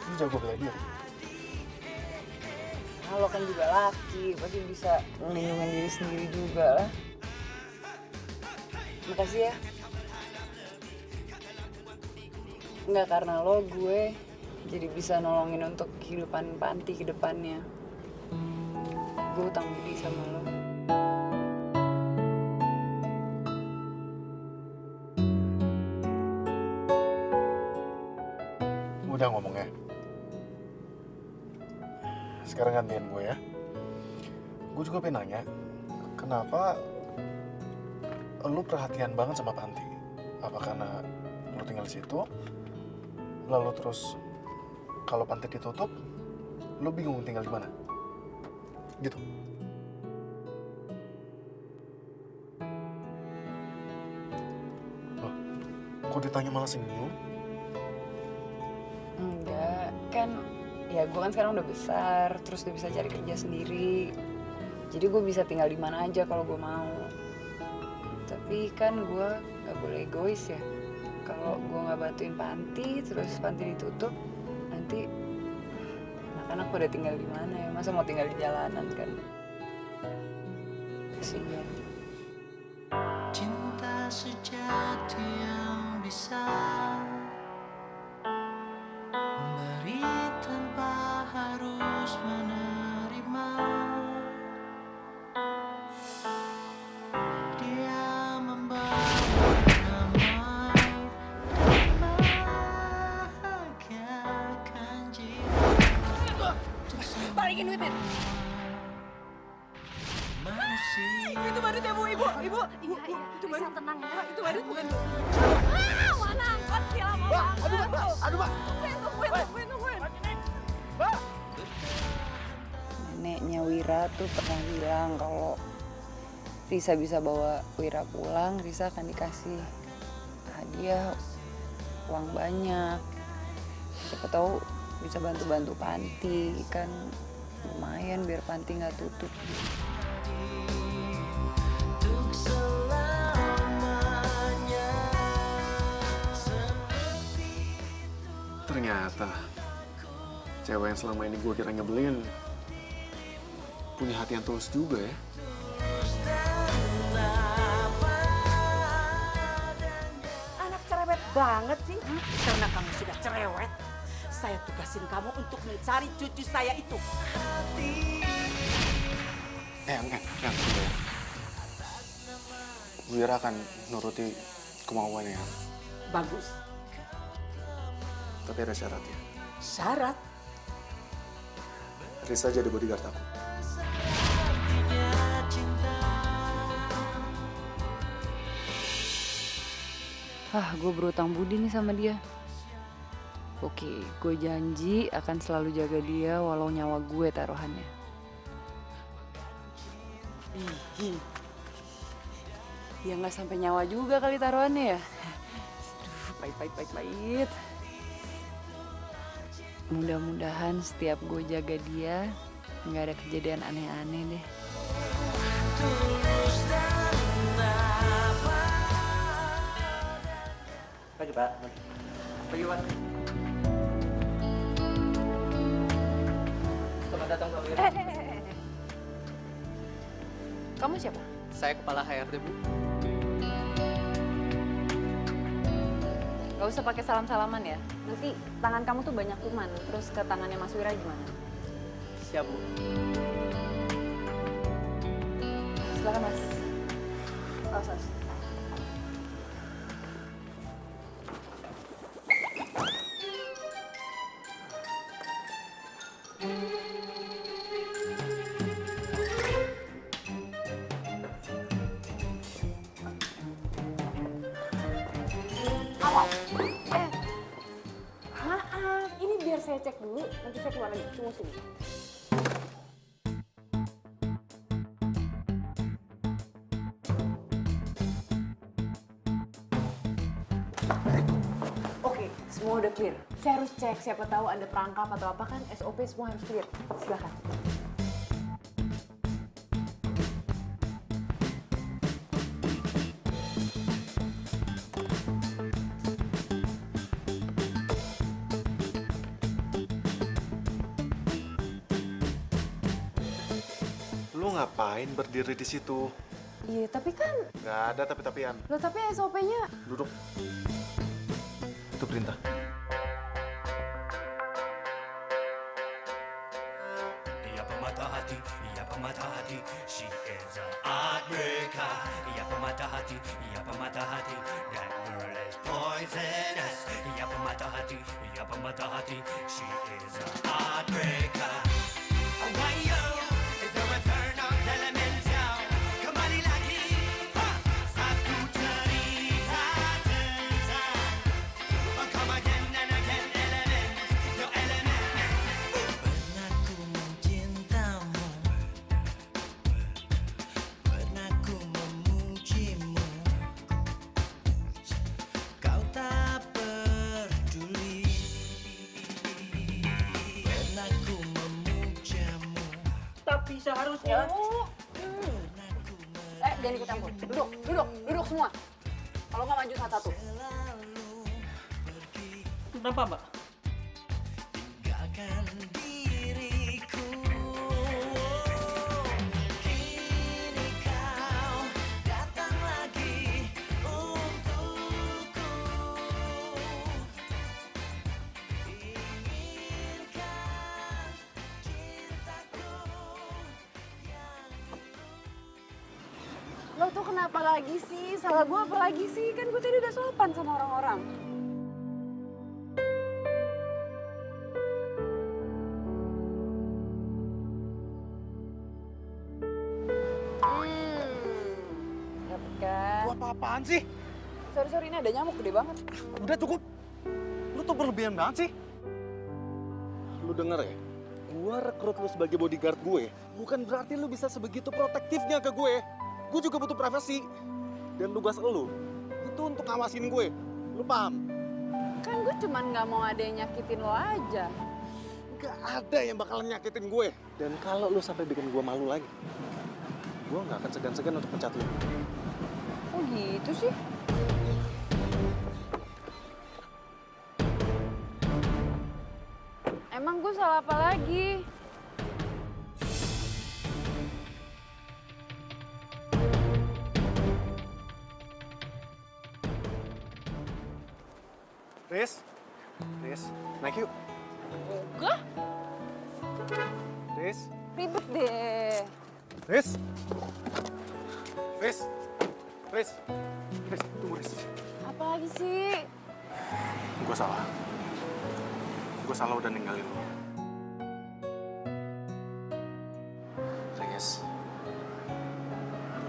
[SPEAKER 3] lu jago bela diri.
[SPEAKER 4] Nah, lo kan juga laki, pasti bisa melindungi diri sendiri juga lah. Makasih ya. Enggak, karena lo gue jadi bisa nolongin untuk kehidupan panti ke depannya. Gue utang budi sama lo.
[SPEAKER 3] Udah ngomongnya. Sekarang gantian gue ya. Gue juga pengen nanya, kenapa lu perhatian banget sama Panti? Apa karena lu tinggal di situ, lalu terus kalau Panti ditutup, lu bingung tinggal di mana? Gitu. Loh, kok ditanya malah senyum?
[SPEAKER 4] Enggak, kan ya gue kan sekarang udah besar, terus udah bisa cari kerja sendiri. Jadi gue bisa tinggal di mana aja kalau gue mau. Tapi kan gue gak boleh egois ya. Kalau gue gak bantuin panti, terus panti ditutup, nanti anak-anak pada tinggal di mana ya? Masa mau tinggal di jalanan kan? Kasihan.
[SPEAKER 1] Cinta sejati yang bisa memberi tanpa harus menerima. Dia membawa damai dan membahagiakan jiwa.
[SPEAKER 5] Balikin duitnya.
[SPEAKER 1] Manusia.
[SPEAKER 5] Itu badut ya, Bu. Ibu.
[SPEAKER 7] Iya,
[SPEAKER 5] Itu badut.
[SPEAKER 7] tenang ya.
[SPEAKER 5] Itu badut bukan.
[SPEAKER 7] Mana angkot sih lama banget.
[SPEAKER 3] Aduh, Mbak.
[SPEAKER 5] Tungguin.
[SPEAKER 4] Neneknya Wira tuh pernah bilang kalau Risa bisa bawa Wira pulang, Risa akan dikasih hadiah uang banyak. Siapa tahu bisa bantu-bantu panti, kan lumayan biar panti nggak tutup.
[SPEAKER 1] Untuk selamanya.
[SPEAKER 3] Ternyata cewek yang selama ini gue kira nyebelin punya hati yang tulus juga ya.
[SPEAKER 5] Anak cerewet banget sih. Karena kamu sudah cerewet, saya tugasin kamu untuk mencari cucu saya itu.
[SPEAKER 3] Yang. Wira akan nuruti kemauannya,
[SPEAKER 5] Bagus.
[SPEAKER 3] tapi ada syaratnya.
[SPEAKER 5] Syarat?
[SPEAKER 3] Risa jadi bodyguard aku.
[SPEAKER 4] Gue berutang budi nih sama dia. Oke, gue janji akan selalu jaga dia walau nyawa gue taruhannya. Ya nggak sampai nyawa juga kali taruhannya ya. Aduh, pahit. Mudah-mudahan setiap gue jaga dia, nggak ada kejadian aneh-aneh deh.
[SPEAKER 9] Pagi Pak. Pagi Pak. Selamat datang Pak Wira.
[SPEAKER 4] Kamu siapa?
[SPEAKER 9] Saya kepala HRD Bu.
[SPEAKER 4] Gak usah pakai salam-salaman ya. Nanti tangan kamu tuh banyak kuman. Terus ke tangannya Mas Wira gimana?
[SPEAKER 9] Siap Bu.
[SPEAKER 4] Silakan Mas. Sos. Maaf, ini biar saya cek dulu. Nanti saya keluar lagi. Tunggu sini. Oke, semua udah clear. Saya harus cek siapa tahu ada perangkap atau apa kan. SOP semua harus clear. Silakan.
[SPEAKER 3] Lu ngapain berdiri di situ?
[SPEAKER 4] Iya, tapi kan...
[SPEAKER 3] Nggak ada tapi-tapian.
[SPEAKER 4] Loh, tapi SOP-nya...
[SPEAKER 3] Duduk. Itu perintah.
[SPEAKER 1] Ia pemata hati, ia pemata hati. She is a heartbreaker. Ia pemata hati, ia pemata hati. That girl is poisonous. Ia pemata hati, ia pemata hati. She is a heartbreaker. Oh, why yo? Is there a turn of elemental? Kembali lagi, ha! Satu cerita tentang. Oh, come again and again, element, your element. Pernah ku mencintamu, pernah ku memujimu. Kau tak peduli. Pernah ku memujamu.
[SPEAKER 9] Tapi seharusnya
[SPEAKER 4] jangan ikut campur. Duduk semua. Kalau nggak maju satu-satu.
[SPEAKER 9] kenapa Mbak?
[SPEAKER 1] Tinggalkan diriku. Kini kau datang lagi untukku. Inginkan cintaku yang
[SPEAKER 4] Lo tuh kenapa lagi sih? Salah gue apa lagi sih? Kan gue tadi udah sopan sama orang-orang. Dapet kan?
[SPEAKER 3] Lu apa-apaan sih?
[SPEAKER 4] Sorry, ini ada nyamuk gede banget.
[SPEAKER 3] Udah cukup. Lu tuh berlebihan banget sih. Lu denger ya? Gua rekrut lu sebagai bodyguard gue. Bukan berarti lu bisa sebegitu protektifnya ke gue. Gue juga butuh privasi. Dan tugas lu itu untuk ngawasin gue. Lu paham?
[SPEAKER 4] Kan gue cuman nggak mau ada yang nyakitin lo aja.
[SPEAKER 3] Gak ada yang bakalan nyakitin gue. Dan kalau lu sampai bikin gue malu lagi, gue gak akan segan-segan untuk pecat lu.
[SPEAKER 4] Oh gitu sih? Emang gue salah apa lagi?
[SPEAKER 3] Riz, naik yuk.
[SPEAKER 4] Enggak,
[SPEAKER 3] Riz,
[SPEAKER 4] ribet deh.
[SPEAKER 3] Riz, tunggu Riz.
[SPEAKER 4] Apa lagi sih?
[SPEAKER 3] Gue salah. Gue salah udah ninggalin lu. Riz,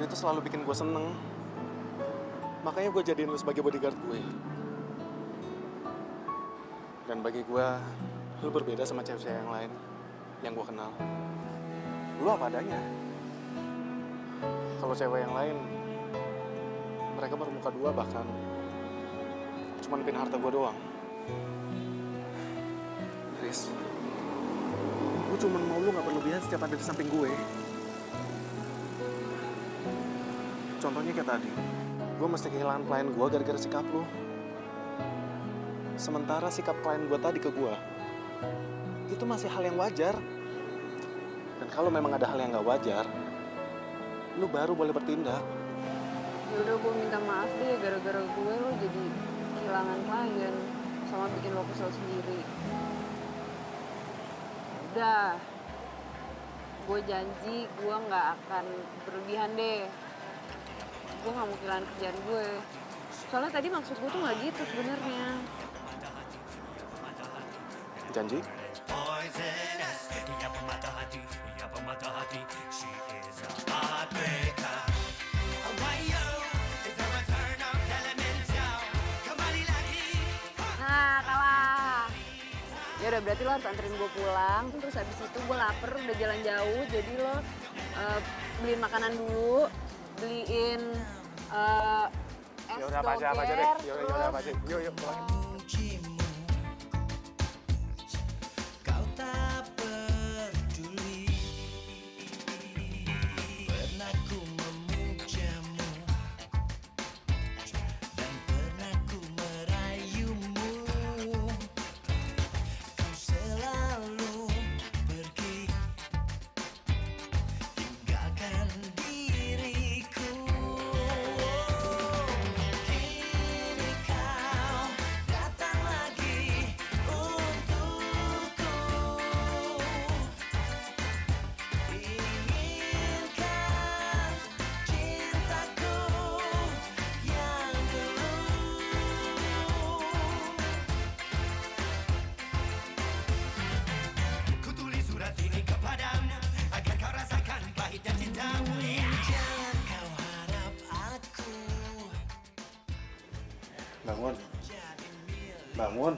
[SPEAKER 3] dia tuh selalu bikin gue seneng. Makanya gue jadiin lu sebagai bodyguard gue. Dan bagi gue, lu berbeda sama cewek-cewek yang lain yang gue kenal. Lu apa adanya. Kalau cewek yang lain, mereka bermuka dua bahkan cuma nipin harta gue doang. Riz, gue Gue cuma mau lu gak berlebihan setiap ada di samping gue. Contohnya kayak tadi, gue mesti kehilangan klien gue gara-gara sikap lu. Sementara sikap klien gue tadi ke gue, itu masih hal yang wajar. Dan kalau memang ada hal yang gak wajar, lu baru boleh bertindak.
[SPEAKER 4] Ya udah, gue minta maaf deh, gara-gara gue lo jadi kehilangan klien sama bikin lo kesel sendiri. Udah, gue janji gue nggak akan berlebihan deh. Gue nggak mau kehilangan kerjaan gue. Soalnya tadi maksud gue tuh nggak gitu sebenarnya.
[SPEAKER 3] Janji?
[SPEAKER 1] Poisonous, ia pemata hati, ia pemata hati. She is a heartbreaker. Wayo, is a return of elemental. Kembali lagi.
[SPEAKER 4] Nah, kalah. Ya udah, berarti lo harus anterin gue pulang. Terus habis itu gue lapar, udah jalan jauh. Jadi lo beliin makanan dulu, beliin es
[SPEAKER 2] Ya udah apa aja deh.
[SPEAKER 4] doger,
[SPEAKER 2] Yaudah apa aja. Yuk pulang.
[SPEAKER 1] Kau tak peduli. Pernah ku memujamu dan pernah ku merayumu. Kau selalu pergi, tinggalkan diriku. Kini kau datang lagi untukku. Inginkan cintaku yang dulu. Ku tulis surat ini kepadamu agar kau rasakan pahitnya cintamu. Jangan kau harap aku
[SPEAKER 3] Bangun. Bangun.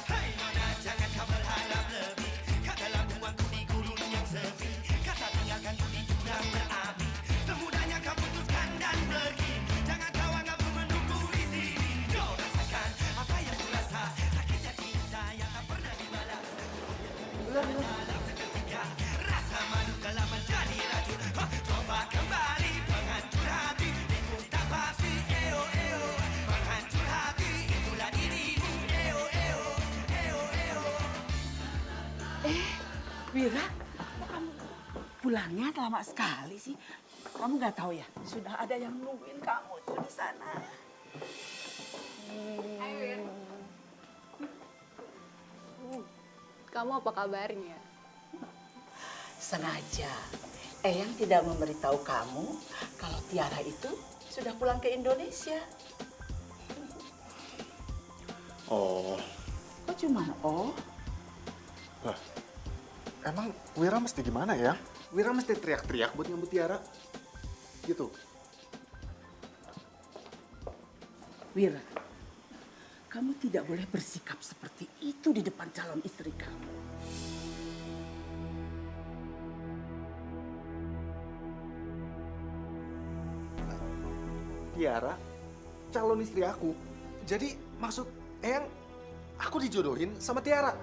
[SPEAKER 1] Hai nona, jangan kau berharap lebih. Katalah buangku di gurun yang sepi. Kata tinggalkanku di jurang berapi. Semudahnya kau putuskan dan pergi. Jangan kau anggap ku menunggu di sini. Kau rasakan apa yang ku rasa. Sakitnya cinta yang tak pernah dibalas. Dalam seketika rasa malu telah menjadi racun. Coba kembali penghancur hati. Ikut tak pasti, eo eo. Penghancur hati itulah dirimu, eo eo. Eo eo.
[SPEAKER 5] Wira, kok kamu pulangnya lama sekali sih? Kamu nggak tahu ya, sudah ada yang nungguin kamu tuh di sana.
[SPEAKER 4] Kamu apa kabarnya?
[SPEAKER 5] Sengaja, Eyang tidak memberitahu kamu kalau Tiara itu sudah pulang ke Indonesia.
[SPEAKER 3] Oh,
[SPEAKER 5] Kok cuma oh?
[SPEAKER 3] lah. Emang Wira mesti gimana ya? Wira mesti teriak-teriak buat nyambut Tiara? Gitu.
[SPEAKER 5] Wira, kamu tidak boleh bersikap seperti itu di depan calon istri kamu.
[SPEAKER 3] Tiara, calon istri aku. Jadi maksud Eyang, aku dijodohin sama Tiara.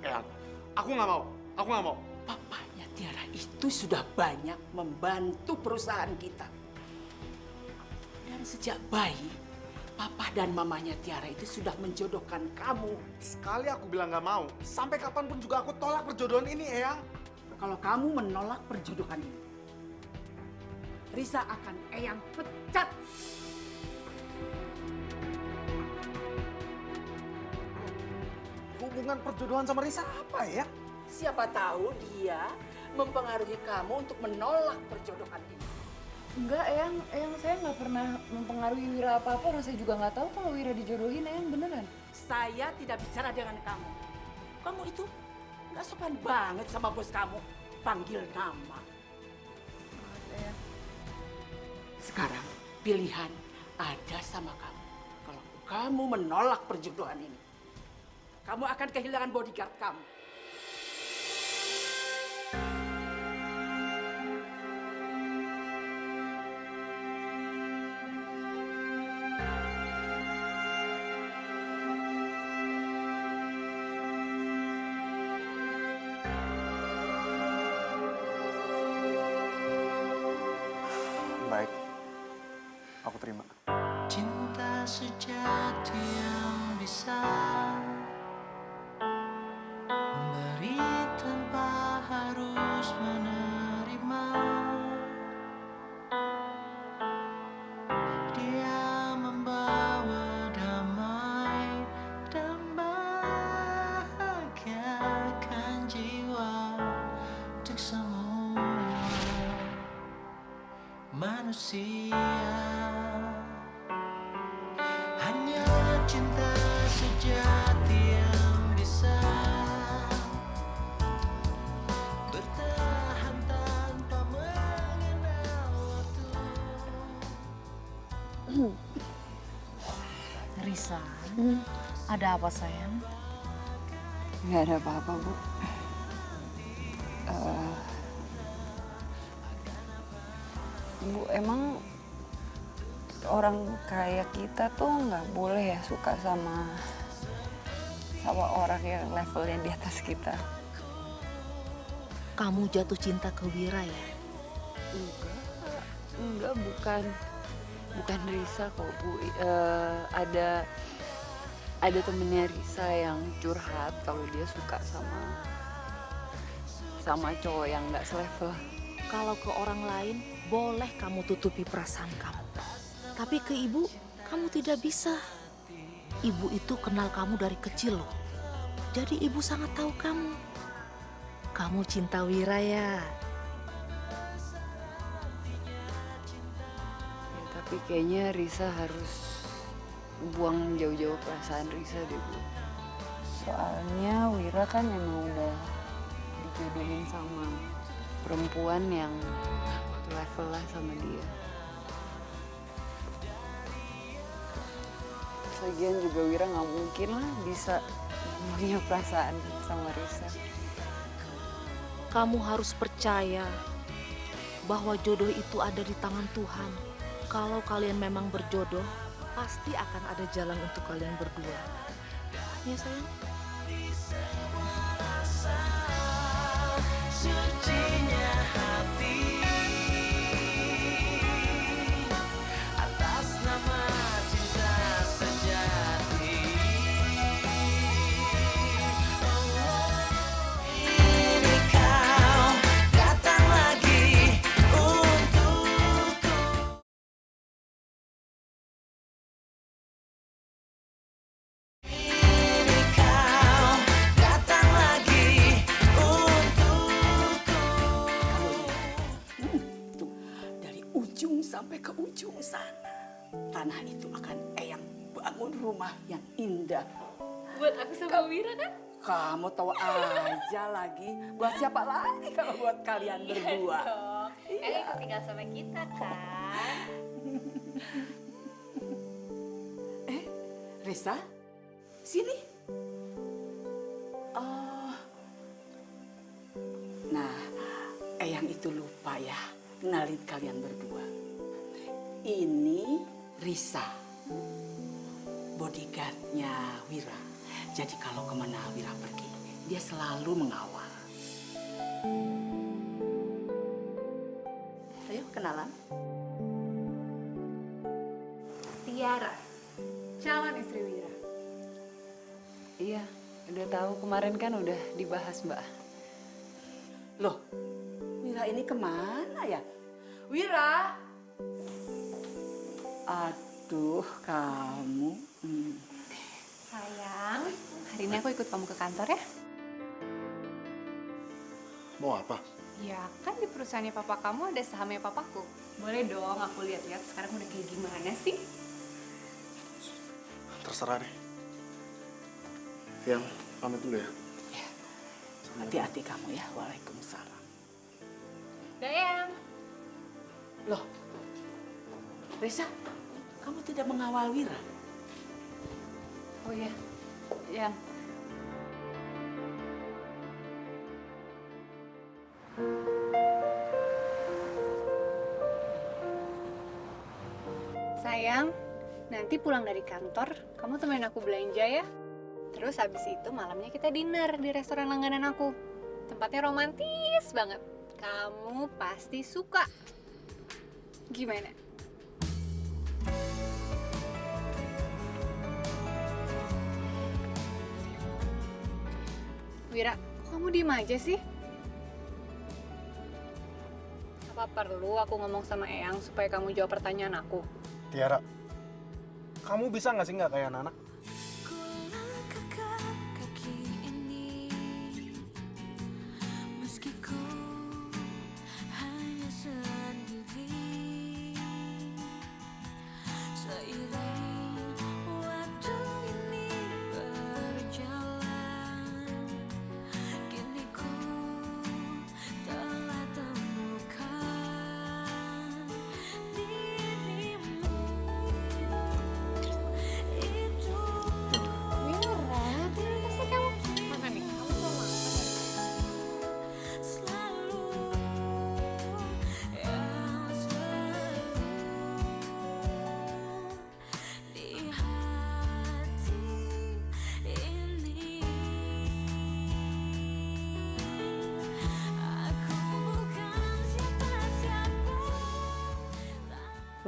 [SPEAKER 3] Eyang, aku nggak mau. Aku nggak mau.
[SPEAKER 5] Papanya Tiara itu sudah banyak membantu perusahaan kita. Dan sejak bayi, papa dan mamanya Tiara itu sudah menjodohkan kamu.
[SPEAKER 3] Sekali aku bilang nggak mau, sampai kapanpun juga aku tolak perjodohan ini, Eyang.
[SPEAKER 5] Kalau kamu menolak perjodohan ini, Risa akan Eyang pecat.
[SPEAKER 3] Hubungan perjodohan sama Risa apa ya?
[SPEAKER 5] Siapa tahu dia mempengaruhi kamu untuk menolak perjodohan ini.
[SPEAKER 4] Enggak, Eyang saya nggak pernah mempengaruhi Wira apa-apa. Orang saya juga nggak tahu kalau Wira dijodohin, Eyang beneran.
[SPEAKER 5] Saya tidak bicara dengan kamu. Kamu itu nggak sopan banget sama bos kamu. Panggil nama. Sekarang pilihan ada sama kamu. Kalau kamu menolak perjodohan ini, kamu akan kehilangan bodyguard kamu.
[SPEAKER 3] Baik, aku terima.
[SPEAKER 1] Cinta sejati yang bisa memberi tanpa harus menerima. Dia membawa damai dan bahagiakan jiwa untuk semua manusia. Hanya cinta sejati yang bisa bertahan tanpa mengenal waktu.
[SPEAKER 4] Risa, ada apa sayang? Nggak ada apa-apa, Bu. Bu, emang orang kayak kita tuh nggak boleh ya suka sama orang yang levelnya di atas kita.
[SPEAKER 7] Kamu jatuh cinta ke Wira ya?
[SPEAKER 4] Enggak, bukan Risa kok, Bu. Ada temennya Risa yang curhat kalau dia suka sama cowok yang nggak selevel.
[SPEAKER 7] Kalau ke orang lain, boleh kamu tutupi perasaan kamu. Tapi ke ibu, kamu tidak bisa. Ibu itu kenal kamu dari kecil loh. Jadi ibu sangat tahu kamu. Kamu cinta Wira ya?
[SPEAKER 4] Ya, tapi kayaknya Risa harus buang jauh-jauh perasaan Risa deh, Bu. Soalnya Wira kan emang udah dijodohin sama perempuan yang level lah sama dia. Lagian juga Wira nggak mungkin lah bisa punya perasaan sama Risa.
[SPEAKER 7] Kamu harus percaya bahwa jodoh itu ada di tangan Tuhan. Kalau kalian memang berjodoh, pasti akan ada jalan untuk kalian berdua. Ya sayang?
[SPEAKER 1] Sucinya hati atas nama cinta sejati. Ini kau datang lagi untukku. Ini kau datang lagi untukku.
[SPEAKER 5] Tuh, dari ujung sampai ke ujung sana. Tanah itu akan Eyang bangun rumah yang indah.
[SPEAKER 4] Buat aku sama Wira kan?
[SPEAKER 5] Kamu tahu aja lagi. Buat siapa lagi kalau buat kalian berdua?
[SPEAKER 4] Iya. Ikut tinggal sama kita kan?
[SPEAKER 5] Risa, sini. Oh. Nah, Eyang itu lupa ya kenalin kalian berdua. Ini Risa, bodyguardnya Wira. Jadi kalau kemana Wira pergi, dia selalu mengawal. Ayo kenalan.
[SPEAKER 4] Tiara, calon istri Wira. Iya, udah tahu kemarin kan udah dibahas, Mbak.
[SPEAKER 5] Loh, Wira ini kemana ya? Wira! Aduh, kamu.
[SPEAKER 10] Sayang, hari ini aku ikut kamu ke kantor ya?
[SPEAKER 3] Mau apa?
[SPEAKER 10] Ya, kan di perusahaannya papa kamu ada sahamnya papaku. Boleh dong aku lihat-lihat sekarang udah kayak gimana sih?
[SPEAKER 3] Terserah deh. Yang pamit dulu ya.
[SPEAKER 5] Hati-hati kamu ya. Waalaikumsalam.
[SPEAKER 10] Dayang.
[SPEAKER 5] Loh, Risa, kamu tidak mengawal Wira?
[SPEAKER 4] Oh iya, yang
[SPEAKER 10] Sayang, nanti pulang dari kantor, kamu temenin aku belanja ya. Terus habis itu malamnya kita dinner di restoran langganan aku. Tempatnya romantis banget. Kamu pasti suka. Gimana? Wira, kok kamu diem aja sih? Apa perlu aku ngomong sama Eyang supaya kamu jawab pertanyaan aku?
[SPEAKER 3] Tiara, kamu bisa nggak sih nggak kayak anak-anak?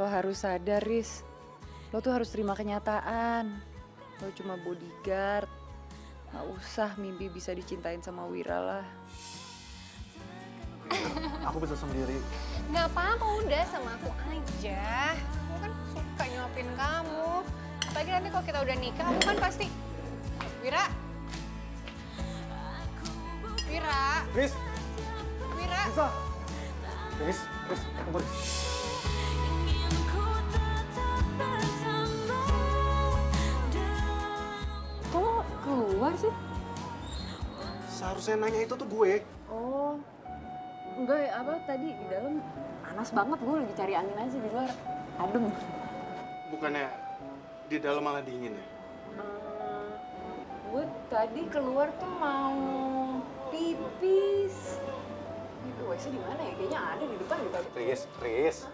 [SPEAKER 4] Lo harus sadar, Riz. Lo tuh harus terima kenyataan. Lo cuma bodyguard. Gak usah mimpi bisa dicintain sama Wira lah.
[SPEAKER 3] Aku bisa sendiri.
[SPEAKER 10] Gak apa-apa, udah sama aku aja. Aku kan suka nyuapin kamu. Apalagi nanti kalau kita udah nikah, aku kan pasti... Wira! Wira!
[SPEAKER 3] Riz!
[SPEAKER 10] Wira!
[SPEAKER 3] Bisa! Riz, tunggu Riz.
[SPEAKER 4] Kok keluar sih?
[SPEAKER 3] Seharusnya nanya itu tuh gue.
[SPEAKER 4] Oh, enggak ya, apa tadi di dalam panas banget. Gue lagi cari angin aja di luar. Adem.
[SPEAKER 3] Bukannya di dalam malah dingin ya?
[SPEAKER 4] Gue tadi keluar tuh mau pipis. Ini WC di mana ya? Kayaknya ada di depan di tadi.
[SPEAKER 3] Riz.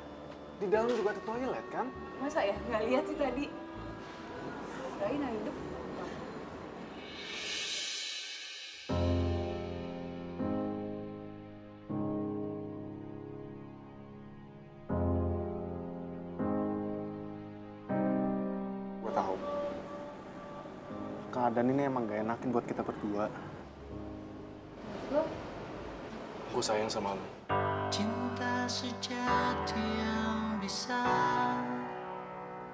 [SPEAKER 3] Di dalam juga ada toilet kan?
[SPEAKER 4] Masa ya? Nggak lihat sih tadi. Kirain yang hidup.
[SPEAKER 3] Gue tahu. Keadaan ini emang gak enakin buat kita berdua.
[SPEAKER 4] Lo?
[SPEAKER 3] Gue sayang sama lo.
[SPEAKER 1] Cinta sejati yang bisa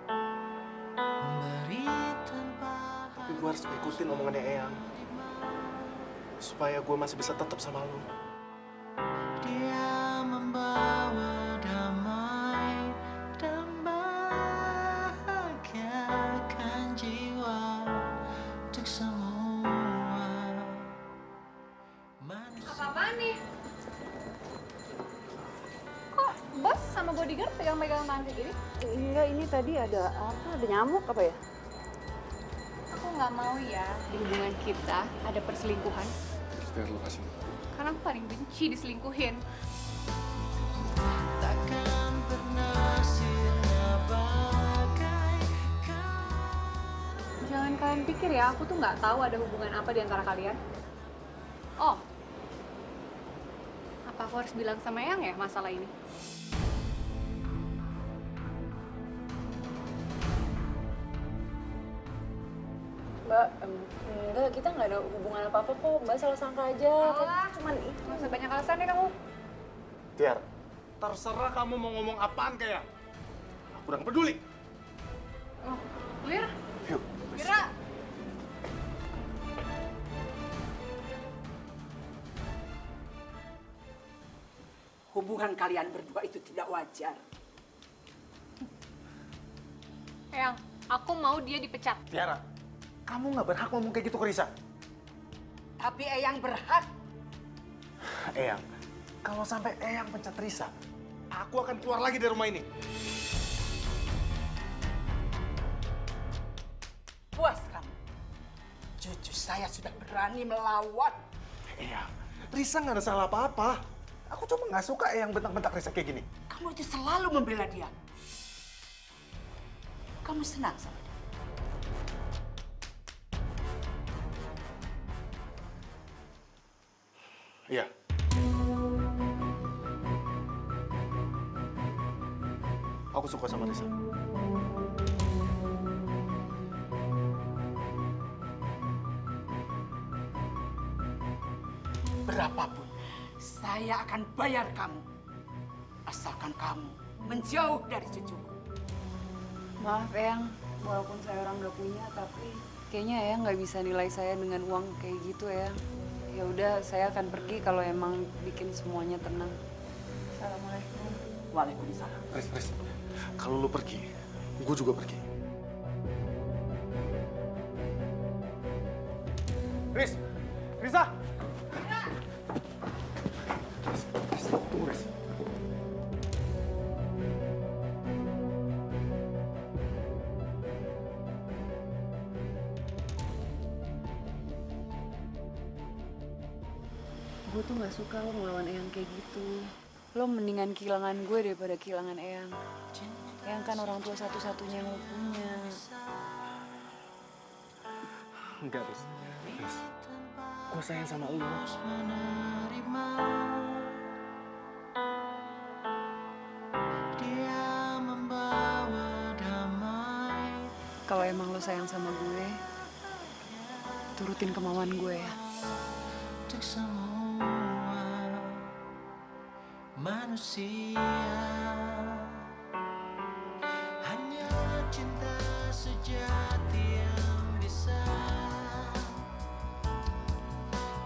[SPEAKER 1] memberi tanpa.
[SPEAKER 3] Tapi gue harus ikutin omongannya Eyang. Supaya gue masih bisa tetap sama lo.
[SPEAKER 1] Dia membawa damai dan bahagiakan jiwa untuk semua manusia.
[SPEAKER 10] Apa-apaan nih? Kok bos sama bodyguard pegang-pegang tangan kayak gini?
[SPEAKER 4] Enggak, ini tadi ada apa? Ada nyamuk apa ya?
[SPEAKER 10] Aku nggak mau ya di hubungan kita ada perselingkuhan.
[SPEAKER 3] Biar lo kasih.
[SPEAKER 10] Karena aku paling benci diselingkuhin.
[SPEAKER 1] Takkan pernah sirna bagaikan.
[SPEAKER 10] Jangan kalian pikir ya, aku tuh nggak tahu ada hubungan apa di antara kalian. Oh, apa aku harus bilang sama Yang ya masalah ini?
[SPEAKER 4] Mbak, enggak, kita nggak ada hubungan apa-apa kok. Mbak salah sangka aja.
[SPEAKER 10] Alah,
[SPEAKER 4] Cuman itu.
[SPEAKER 10] nggak usah banyak alasan deh kamu.
[SPEAKER 3] Tiar, terserah kamu mau ngomong apaan ke Eyang. Aku udah gak peduli.
[SPEAKER 10] Oh, Wir,
[SPEAKER 3] Yuk.
[SPEAKER 10] Wira.
[SPEAKER 5] Hubungan kalian berdua itu tidak wajar.
[SPEAKER 10] Yang, aku mau dia dipecat.
[SPEAKER 3] Tiara, kamu gak berhak ngomong kayak gitu ke Risa.
[SPEAKER 5] Tapi Eyang berhak.
[SPEAKER 3] Eyang, kalau sampai Eyang pecat Risa, aku akan keluar lagi dari rumah ini.
[SPEAKER 5] Puas kamu. Cucu saya sudah berani melawan.
[SPEAKER 3] Eyang, Risa gak ada salah apa-apa. Aku cuma gak suka Eyang bentak-bentak Risa kayak gini.
[SPEAKER 5] Kamu itu selalu membela dia. Kamu senang sama dia?
[SPEAKER 3] Iya. Aku suka sama Risa.
[SPEAKER 5] Berapapun, saya akan bayar kamu. Asalkan kamu menjauh dari cucuku.
[SPEAKER 4] Maaf Eyang, walaupun saya orang nggak punya, tapi kayaknya Eyang nggak bisa nilai saya dengan uang kayak gitu Eyang. Ya udah, saya akan pergi kalau emang bikin semuanya tenang. Assalamualaikum.
[SPEAKER 5] Waalaikumsalam.
[SPEAKER 3] Riz, kalau lu pergi, gue juga pergi. Risa! Riz, tunggu Riz.
[SPEAKER 4] Gue tuh nggak suka lo ngelawan Eyang kayak gitu. Lo mendingan kehilangan gue daripada kehilangan Eyang. Eyang kan orang tua satu-satunya yang lo punya.
[SPEAKER 3] Enggak, Riz. Gue sayang sama lu.
[SPEAKER 4] Kalau emang lo sayang sama gue, turutin kemauan gue ya.
[SPEAKER 1] Untuk semua manusia, hanya cinta sejati yang bisa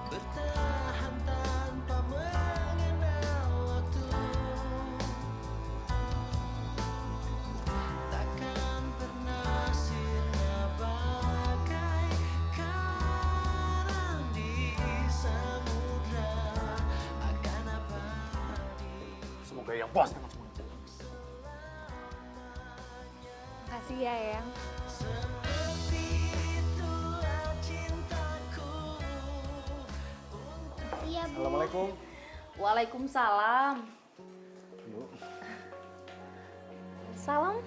[SPEAKER 1] bertahan tanpa mengenal waktu. Takkan pernah sirna bagai karang di samudra, akan abadi.
[SPEAKER 3] Semoga yang puas dengan semua.
[SPEAKER 10] Makasih ya, Eyang.
[SPEAKER 1] Seperti itulah cintaku.
[SPEAKER 6] Iya, Bu.
[SPEAKER 3] Assalamualaikum.
[SPEAKER 4] Waalaikumsalam.
[SPEAKER 3] Bu.
[SPEAKER 10] Salam.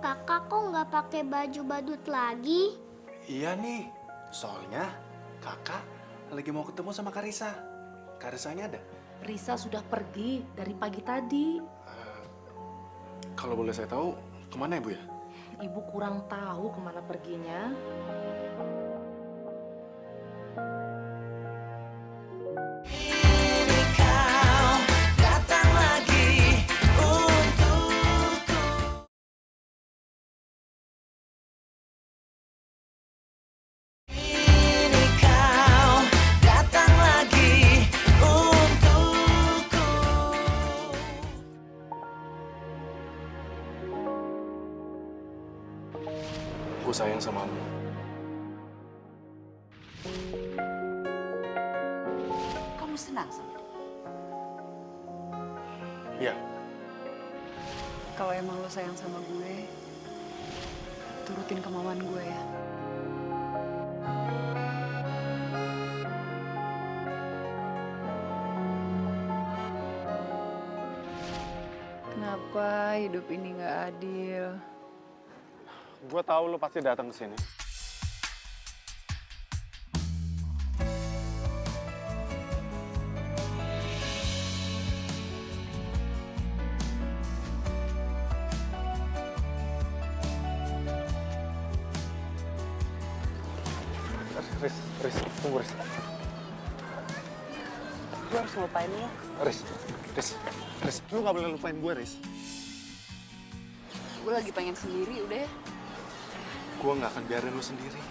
[SPEAKER 6] Kakak kok nggak pakai baju badut lagi?
[SPEAKER 3] Iya nih, soalnya kakak lagi mau ketemu sama Karisa. Karisanya ada?
[SPEAKER 7] Risa sudah pergi dari pagi tadi.
[SPEAKER 3] Kalau boleh saya tahu, kemana Ibu ya?
[SPEAKER 7] Ibu kurang tahu kemana perginya.
[SPEAKER 1] Ini kau datang lagi untukku. Ini kau datang lagi untukku.
[SPEAKER 3] Gue sayang sama lu.
[SPEAKER 5] Kamu senang sama dia?
[SPEAKER 3] Iya.
[SPEAKER 4] Kalau emang lo sayang sama gue, turutin kemauan gue ya. Kenapa hidup ini nggak adil?
[SPEAKER 2] Gue tahu lu pasti datang ke sini. Riz, tunggu Riz.
[SPEAKER 5] Gue harus ngelupain lo.
[SPEAKER 3] Riz, lu gak boleh lupain gue, Riz.
[SPEAKER 4] Gue lagi pengen sendiri, udah ya.
[SPEAKER 3] Gue gak akan biarin lu sendiri.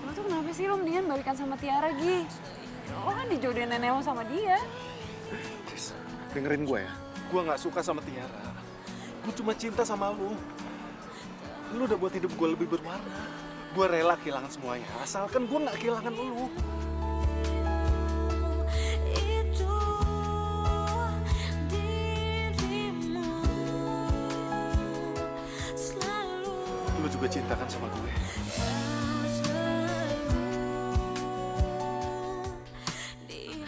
[SPEAKER 4] Lo tuh kenapa sih lo mendingan balikan sama Tiara, Gi? Lo kan dijodohin nenek lo sama dia.
[SPEAKER 3] Riz, dengerin gue ya. Gue gak suka sama Tiara. Gue cuma cinta sama lu. Lu udah buat hidup gue lebih berwarna. Gue rela kehilangan semuanya, asalkan gue gak kehilangan lu.
[SPEAKER 1] Itu dirimu selalu
[SPEAKER 3] Lu juga cinta kan sama gue?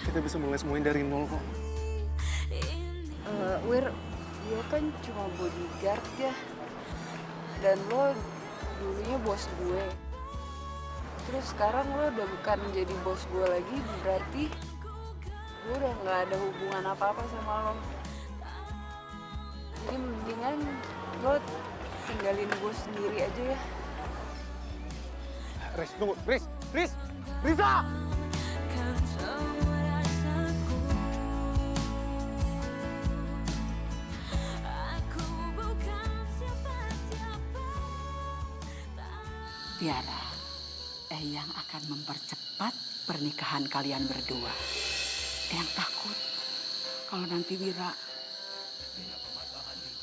[SPEAKER 3] Kita bisa mulai semuanya dari nol kok.
[SPEAKER 4] Wir, gue kan cuma bodyguard ya. Dan lo dulunya bos gue. Terus sekarang lo udah bukan jadi bos gue lagi, berarti gue udah nggak ada hubungan apa-apa sama lo. Jadi mendingan lo tinggalin gue sendiri aja ya.
[SPEAKER 2] Riz, tunggu. Riz! Riza!
[SPEAKER 5] Tiara, Eyang akan mempercepat pernikahan kalian berdua. Eyang takut kalau nanti Wira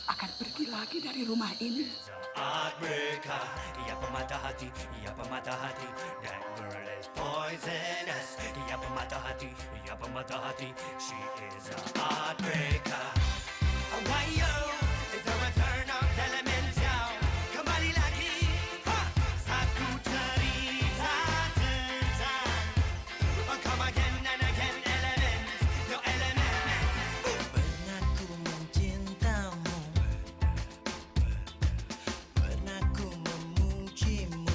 [SPEAKER 5] akan pergi lagi dari rumah ini.
[SPEAKER 1] Heartbreaker, ia pemata hati, ia pemata hati. That girl is poisonous. Ia pemata hati, ia pemata hati. She is a heartbreaker. Oh, why yo? Is the return of Elemental? Kembali lagi, satu cerita tentang. Oh, come again and again, elements, no elements. Pernah ku mencintamu. Pernah ku memujimu,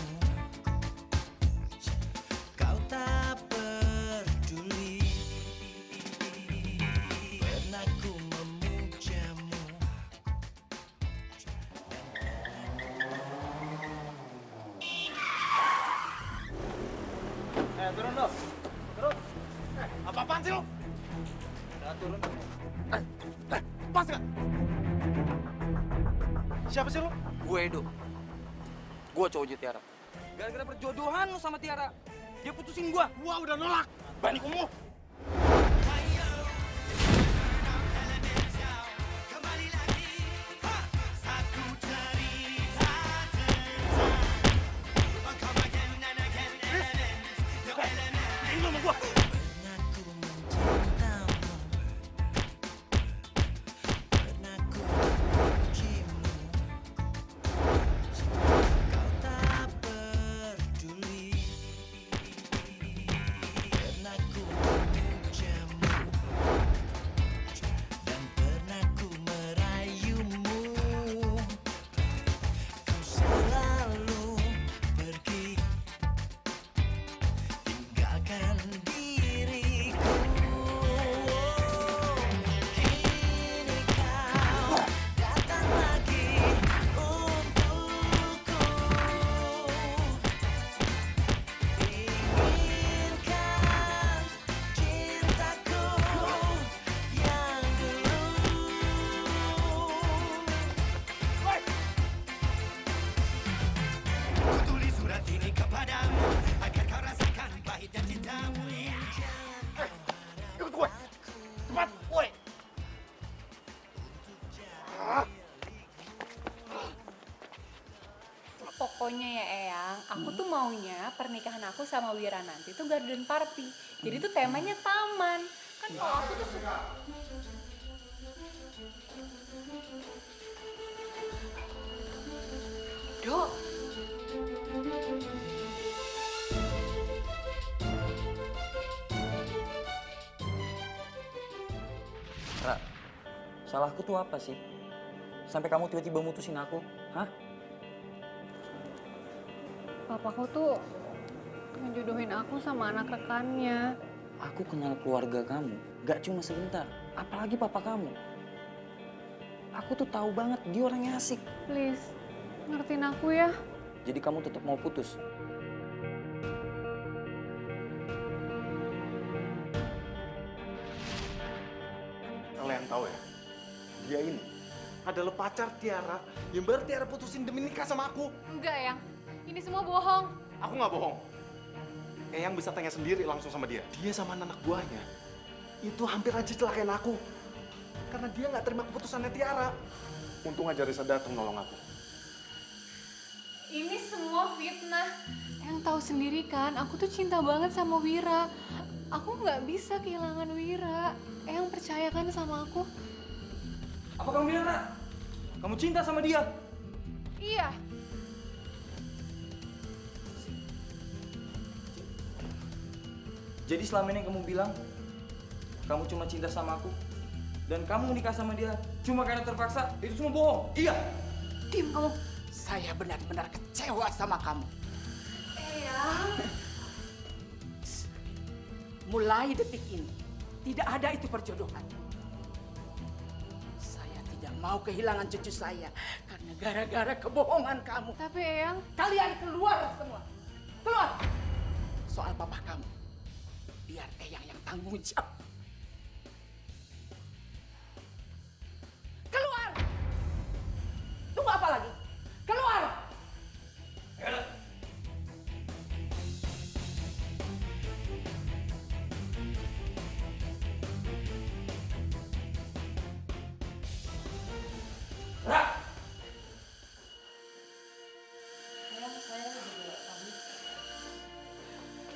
[SPEAKER 1] kau tak peduli. Pernah ku memujamu.
[SPEAKER 9] Turun dong. Turun.
[SPEAKER 2] Apa-apaan sih lo?
[SPEAKER 9] Udah turun.
[SPEAKER 2] Pas nggak? Siapa sih lo?
[SPEAKER 11] Gue Edo. Gue cowoknya Tiara. Gara-gara perjodohan lu sama Tiara, dia putusin gue.
[SPEAKER 2] Gua udah nolak. Berani kamu.
[SPEAKER 1] Kembali lagi, satu cerita tentang. Oh, come again and again, elements, no elements.
[SPEAKER 2] Ini sama gua.
[SPEAKER 1] Pernah ku mencintamu, pernah ku memujimu, kau tak peduli. Pernah ku memujamu, dan pernah ku merayumu. Kau selalu pergi, tinggalkan diriku. Kini kau datang lagi untukku. Inginkan cintaku yang dulu. Ku tulis surat ini kepadamu agar kau rasakan pahitnya cintamu.
[SPEAKER 2] Ikut gue. Cepat, woi.
[SPEAKER 10] Pokoknya ya Eyang, aku tuh maunya pernikahan aku sama Wira nanti tuh garden party. Jadi tuh temanya taman. Kan kalau aku tuh suka. Dok,
[SPEAKER 11] Ra, salahku tuh apa sih? Sampai kamu tiba-tiba mutusin aku, hah?
[SPEAKER 10] papaku tuh ngejodohin aku sama anak rekannya.
[SPEAKER 11] Aku kenal keluarga kamu, gak cuma sebentar. Apalagi papa kamu. Aku tuh tahu banget dia orangnya asik.
[SPEAKER 10] Please, ngertiin aku ya.
[SPEAKER 11] Jadi kamu tetap mau putus?
[SPEAKER 3] Kalian tahu ya, dia ini adalah pacar Tiara yang baru Tiara putusin demi nikah sama aku.
[SPEAKER 10] Enggak, Yang. Ini semua bohong.
[SPEAKER 3] Aku nggak bohong. Eyang bisa tanya sendiri langsung sama dia. Dia sama anak buahnya itu hampir aja celakain aku. Karena dia nggak terima keputusannya Tiara. Untung aja Risa datang nolong aku.
[SPEAKER 10] Ini semua fitnah. Yang tahu sendiri kan, aku tuh cinta banget sama Wira. Aku nggak bisa kehilangan Wira. Yang percaya kan sama aku?
[SPEAKER 11] Apa kamu bilang, Ra? Kamu cinta sama dia?
[SPEAKER 10] Iya.
[SPEAKER 11] Jadi selama ini kamu bilang kamu cuma cinta sama aku, Dan kamu nikah sama dia cuma karena terpaksa, itu semua bohong. Iya.
[SPEAKER 5] Diam kamu. Saya benar-benar kecewa sama kamu.
[SPEAKER 7] Eyang.
[SPEAKER 5] Mulai detik ini, tidak ada itu perjodohan. Saya tidak mau kehilangan cucu saya karena gara-gara kebohongan kamu.
[SPEAKER 10] Tapi Eyang,
[SPEAKER 5] Kalian keluar semua. Keluar. Soal papa kamu, biar Eyang yang tanggung jawab. Keluar. Tunggu apa lagi? Keluar.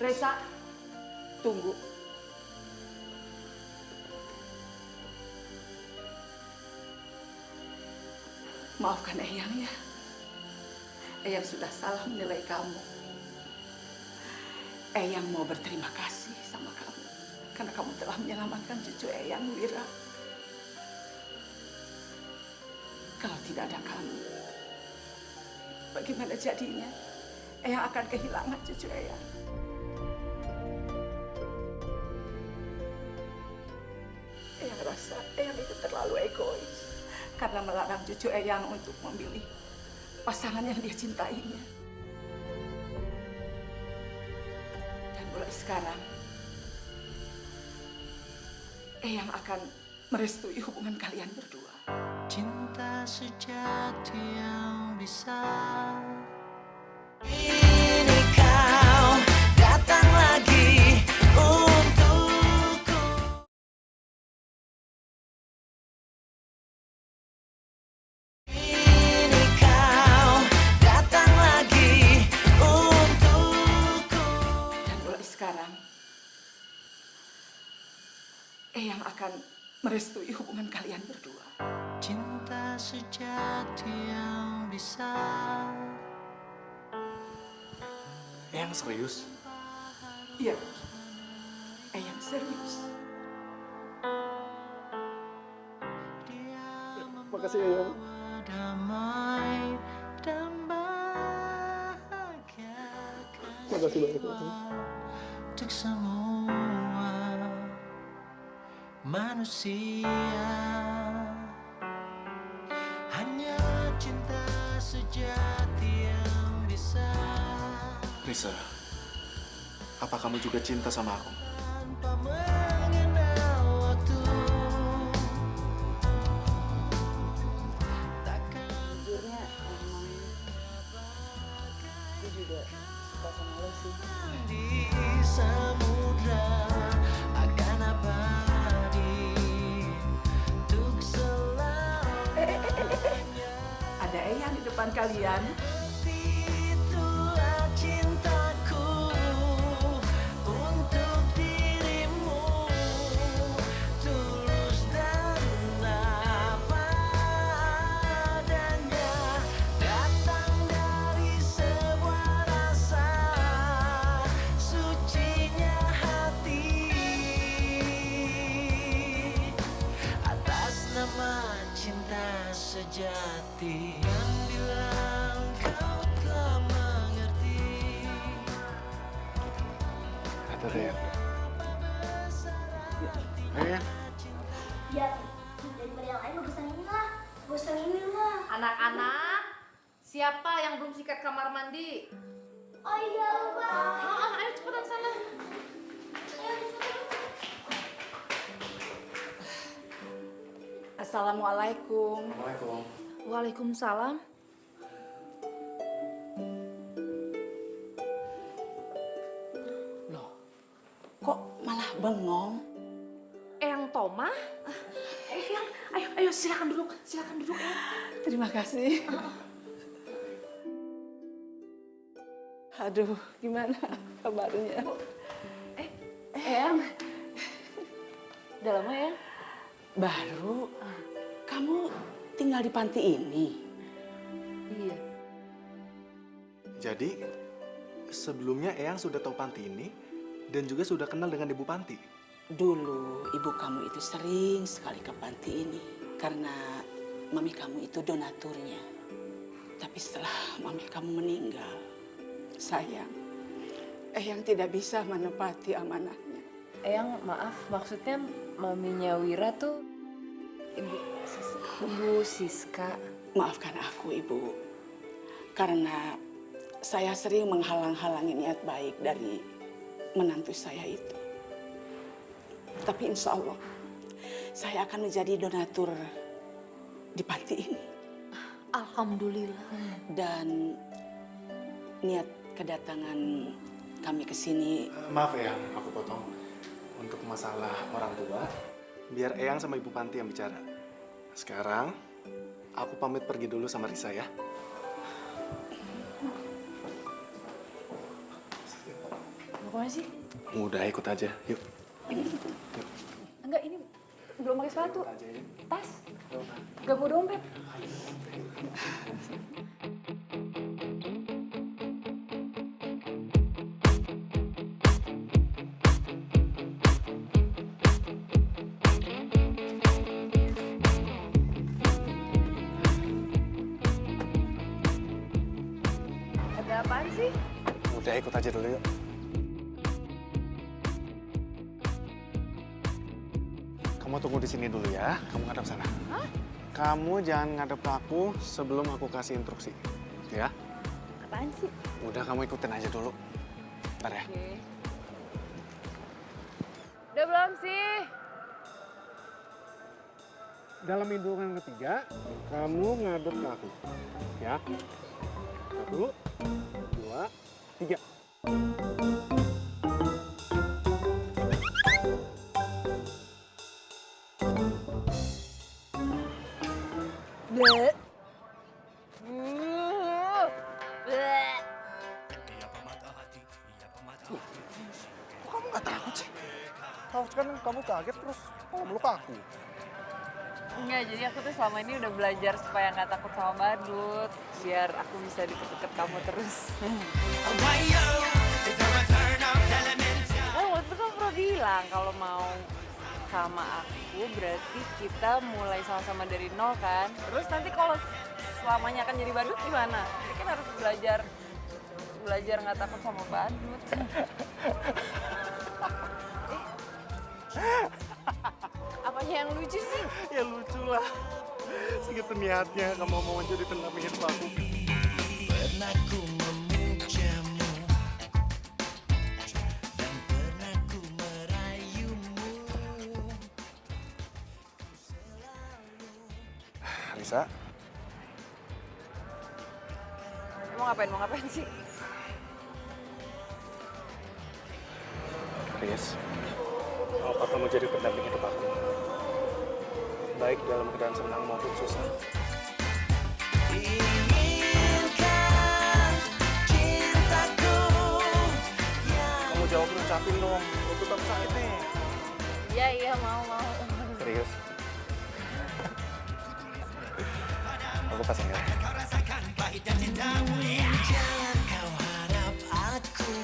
[SPEAKER 5] Reza, tunggu. Maafkan Eyang ya. Eyang sudah salah menilai kamu. Eyang mau berterima kasih sama kamu karena kamu telah menyelamatkan cucu Eyang, Wira. Kalau tidak ada kamu, bagaimana jadinya? Eyang akan kehilangan cucu Eyang. Eyang rasa Eyang itu terlalu egois karena melarang cucu Eyang untuk memilih pasangan yang dia cintainya. Dan mulai sekarang, Eyang akan merestui hubungan kalian berdua.
[SPEAKER 1] Cinta sejati yang bisa.
[SPEAKER 12] Ini kau datang lagi untukku. Ini kau datang lagi untukku.
[SPEAKER 5] Dan mulai sekarang, Eyang akan merestui hubungan kalian berdua.
[SPEAKER 1] Cinta sejati yang bisa.
[SPEAKER 3] Eyang serius?
[SPEAKER 5] Iya, Eyang serius.
[SPEAKER 3] Makasih Eyang.
[SPEAKER 1] Damai dan bahagia.
[SPEAKER 3] Makasih banyak Eyang.
[SPEAKER 1] Untuk semua manusia. Hanya cinta sejati yang bisa.
[SPEAKER 3] Risa, apa kamu juga cinta sama aku?
[SPEAKER 1] Tanpa mengenal waktu.
[SPEAKER 4] Jujurnya emang aku juga suka sama lo sih.
[SPEAKER 1] Di samudra akan abadi untuk selamanya.
[SPEAKER 5] Ada Eyang di depan kalian.
[SPEAKER 1] Itulah cintaku untuk dirimu, tulus dan apa adanya, datang dari sebuah rasa sucinya hati, atas nama cinta sejati yang bilang kau telah mengerti.
[SPEAKER 3] Ada Eyang. Eyang.
[SPEAKER 6] Ya, daripada yang lain bagusan ini lah. Bagusan ini lah.
[SPEAKER 7] Anak-anak, siapa yang belum sikat kamar mandi?
[SPEAKER 6] Oh iya, lupa.
[SPEAKER 7] Ayo cepetan sana.
[SPEAKER 5] Assalamualaikum.
[SPEAKER 3] Assalamualaikum.
[SPEAKER 7] Waalaikumsalam.
[SPEAKER 5] Loh, kok malah bengong?
[SPEAKER 7] Eyang Toma? Eyang, ayo silakan duduk Eyang.
[SPEAKER 5] Terima kasih. Aduh, gimana kabarnya?
[SPEAKER 4] Eyang, udah lama ya?
[SPEAKER 5] Baru, kamu tinggal di panti ini?
[SPEAKER 4] Iya.
[SPEAKER 3] Jadi, sebelumnya Eyang sudah tahu panti ini dan juga sudah kenal dengan Ibu Panti.
[SPEAKER 5] Dulu ibu kamu itu sering sekali ke panti ini karena mami kamu itu donaturnya. Tapi setelah mami kamu meninggal, sayang, Eyang tidak bisa menepati amanahnya.
[SPEAKER 4] Eyang, maaf, maksudnya maminya Wira tuh Ibu Siska.
[SPEAKER 5] Maafkan aku, Ibu. Karena saya sering menghalang-halangi niat baik dari menantu saya itu. Tapi insya Allah, saya akan menjadi donatur di panti ini.
[SPEAKER 7] Alhamdulillah.
[SPEAKER 5] Dan niat kedatangan kami ke sini.
[SPEAKER 3] Maaf ya, aku potong. Untuk masalah orang tua, biar Eyang sama Ibu Panti yang bicara. Sekarang, aku pamit pergi dulu sama Risa ya.
[SPEAKER 4] Mau kemana sih?
[SPEAKER 3] Udah, ikut aja. Yuk.
[SPEAKER 4] Enggak, ini belum pakai sepatu. Tas. Gak mau dompet. Ada apaan sih?
[SPEAKER 3] Udah, ikut aja dulu yuk. Kamu tunggu di sini dulu ya. Kamu ngadep sana.
[SPEAKER 4] Hah?
[SPEAKER 3] Kamu jangan ngadep ke aku sebelum aku kasih instruksi. Ya?
[SPEAKER 4] Apaan sih?
[SPEAKER 3] Udah, kamu ikutin aja dulu. Bentar ya.
[SPEAKER 4] Oke. Udah belum sih?
[SPEAKER 3] Dalam hitungan ketiga, kamu ngadep ke aku. Ya? 1, 2, 3.
[SPEAKER 4] Bleh.
[SPEAKER 3] Kok kamu nggak takut sih? Takut kan kamu kaget terus kalau meluk aku.
[SPEAKER 4] Enggak, jadi aku tuh selama ini udah belajar supaya nggak takut sama badut. Biar aku bisa deket-deket kamu terus. Kan waktu itu kan pernah bilang kalau mau sama aku berarti kita mulai sama-sama dari nol kan. Terus nanti kalau selamanya akan jadi badut gimana? Jadi kan harus belajar nggak takut sama badut. Apanya yang lucu sih?
[SPEAKER 3] Ya lucu lah. Segitu niatnya kamu mau jadi pendamping hidup aku.
[SPEAKER 12] Pernah ku memujamu dan pernah ku merayumu.
[SPEAKER 3] Risa,
[SPEAKER 4] Mau ngapain sih?
[SPEAKER 3] Riz, apa kamu jadi pendamping hidup aku? Baik dalam keadaan senang maupun susah.
[SPEAKER 12] Inginkan cintaku yang
[SPEAKER 3] Kamu jawab ucapin dong, lutut aku sakit nih.
[SPEAKER 4] Iya, mau.
[SPEAKER 3] Serius? Aku pasang ya.
[SPEAKER 12] jangan kau harap aku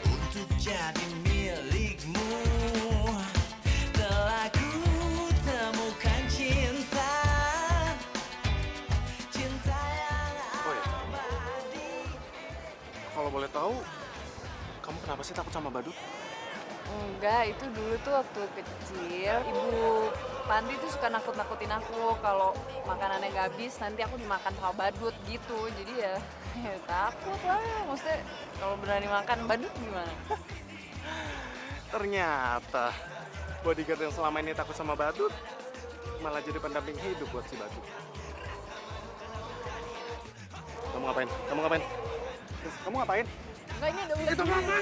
[SPEAKER 12] untuk jadi milikmu. Telah ku temukan cinta yang
[SPEAKER 3] Oh ya,
[SPEAKER 12] abadi.
[SPEAKER 3] kalau boleh tahu, kamu kenapa sih takut sama badut?
[SPEAKER 4] Enggak, itu dulu tuh waktu kecil Ibu Panti tuh suka nakut-nakutin aku kalau makanannya nggak habis nanti aku dimakan sama badut gitu. Jadi ya takut lah. Maksudnya kalau berani makan badut gimana?
[SPEAKER 3] Ternyata bodyguard yang selama ini takut sama badut malah jadi pendamping hidup buat si badut. Kamu ngapain? Riz, kamu ngapain?
[SPEAKER 4] Enggak, ini udah
[SPEAKER 3] Itu mana?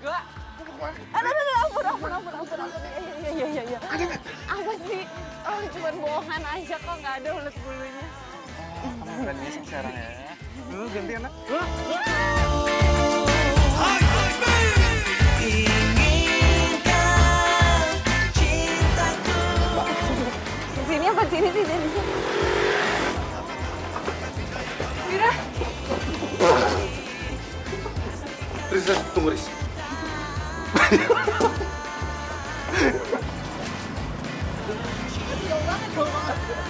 [SPEAKER 4] Enggak. Aduh, ampun. Iya. Apa sih? Oh, cuma bohongan aja kok, nggak ada ulet bulunya.
[SPEAKER 3] Kamu berani iseng sekarang ya? Gantian lah.
[SPEAKER 12] Inginkan cintaku
[SPEAKER 4] Sini apa sini sih?
[SPEAKER 2] tunggu, Riz.
[SPEAKER 5] Jauh banget, jauh banget.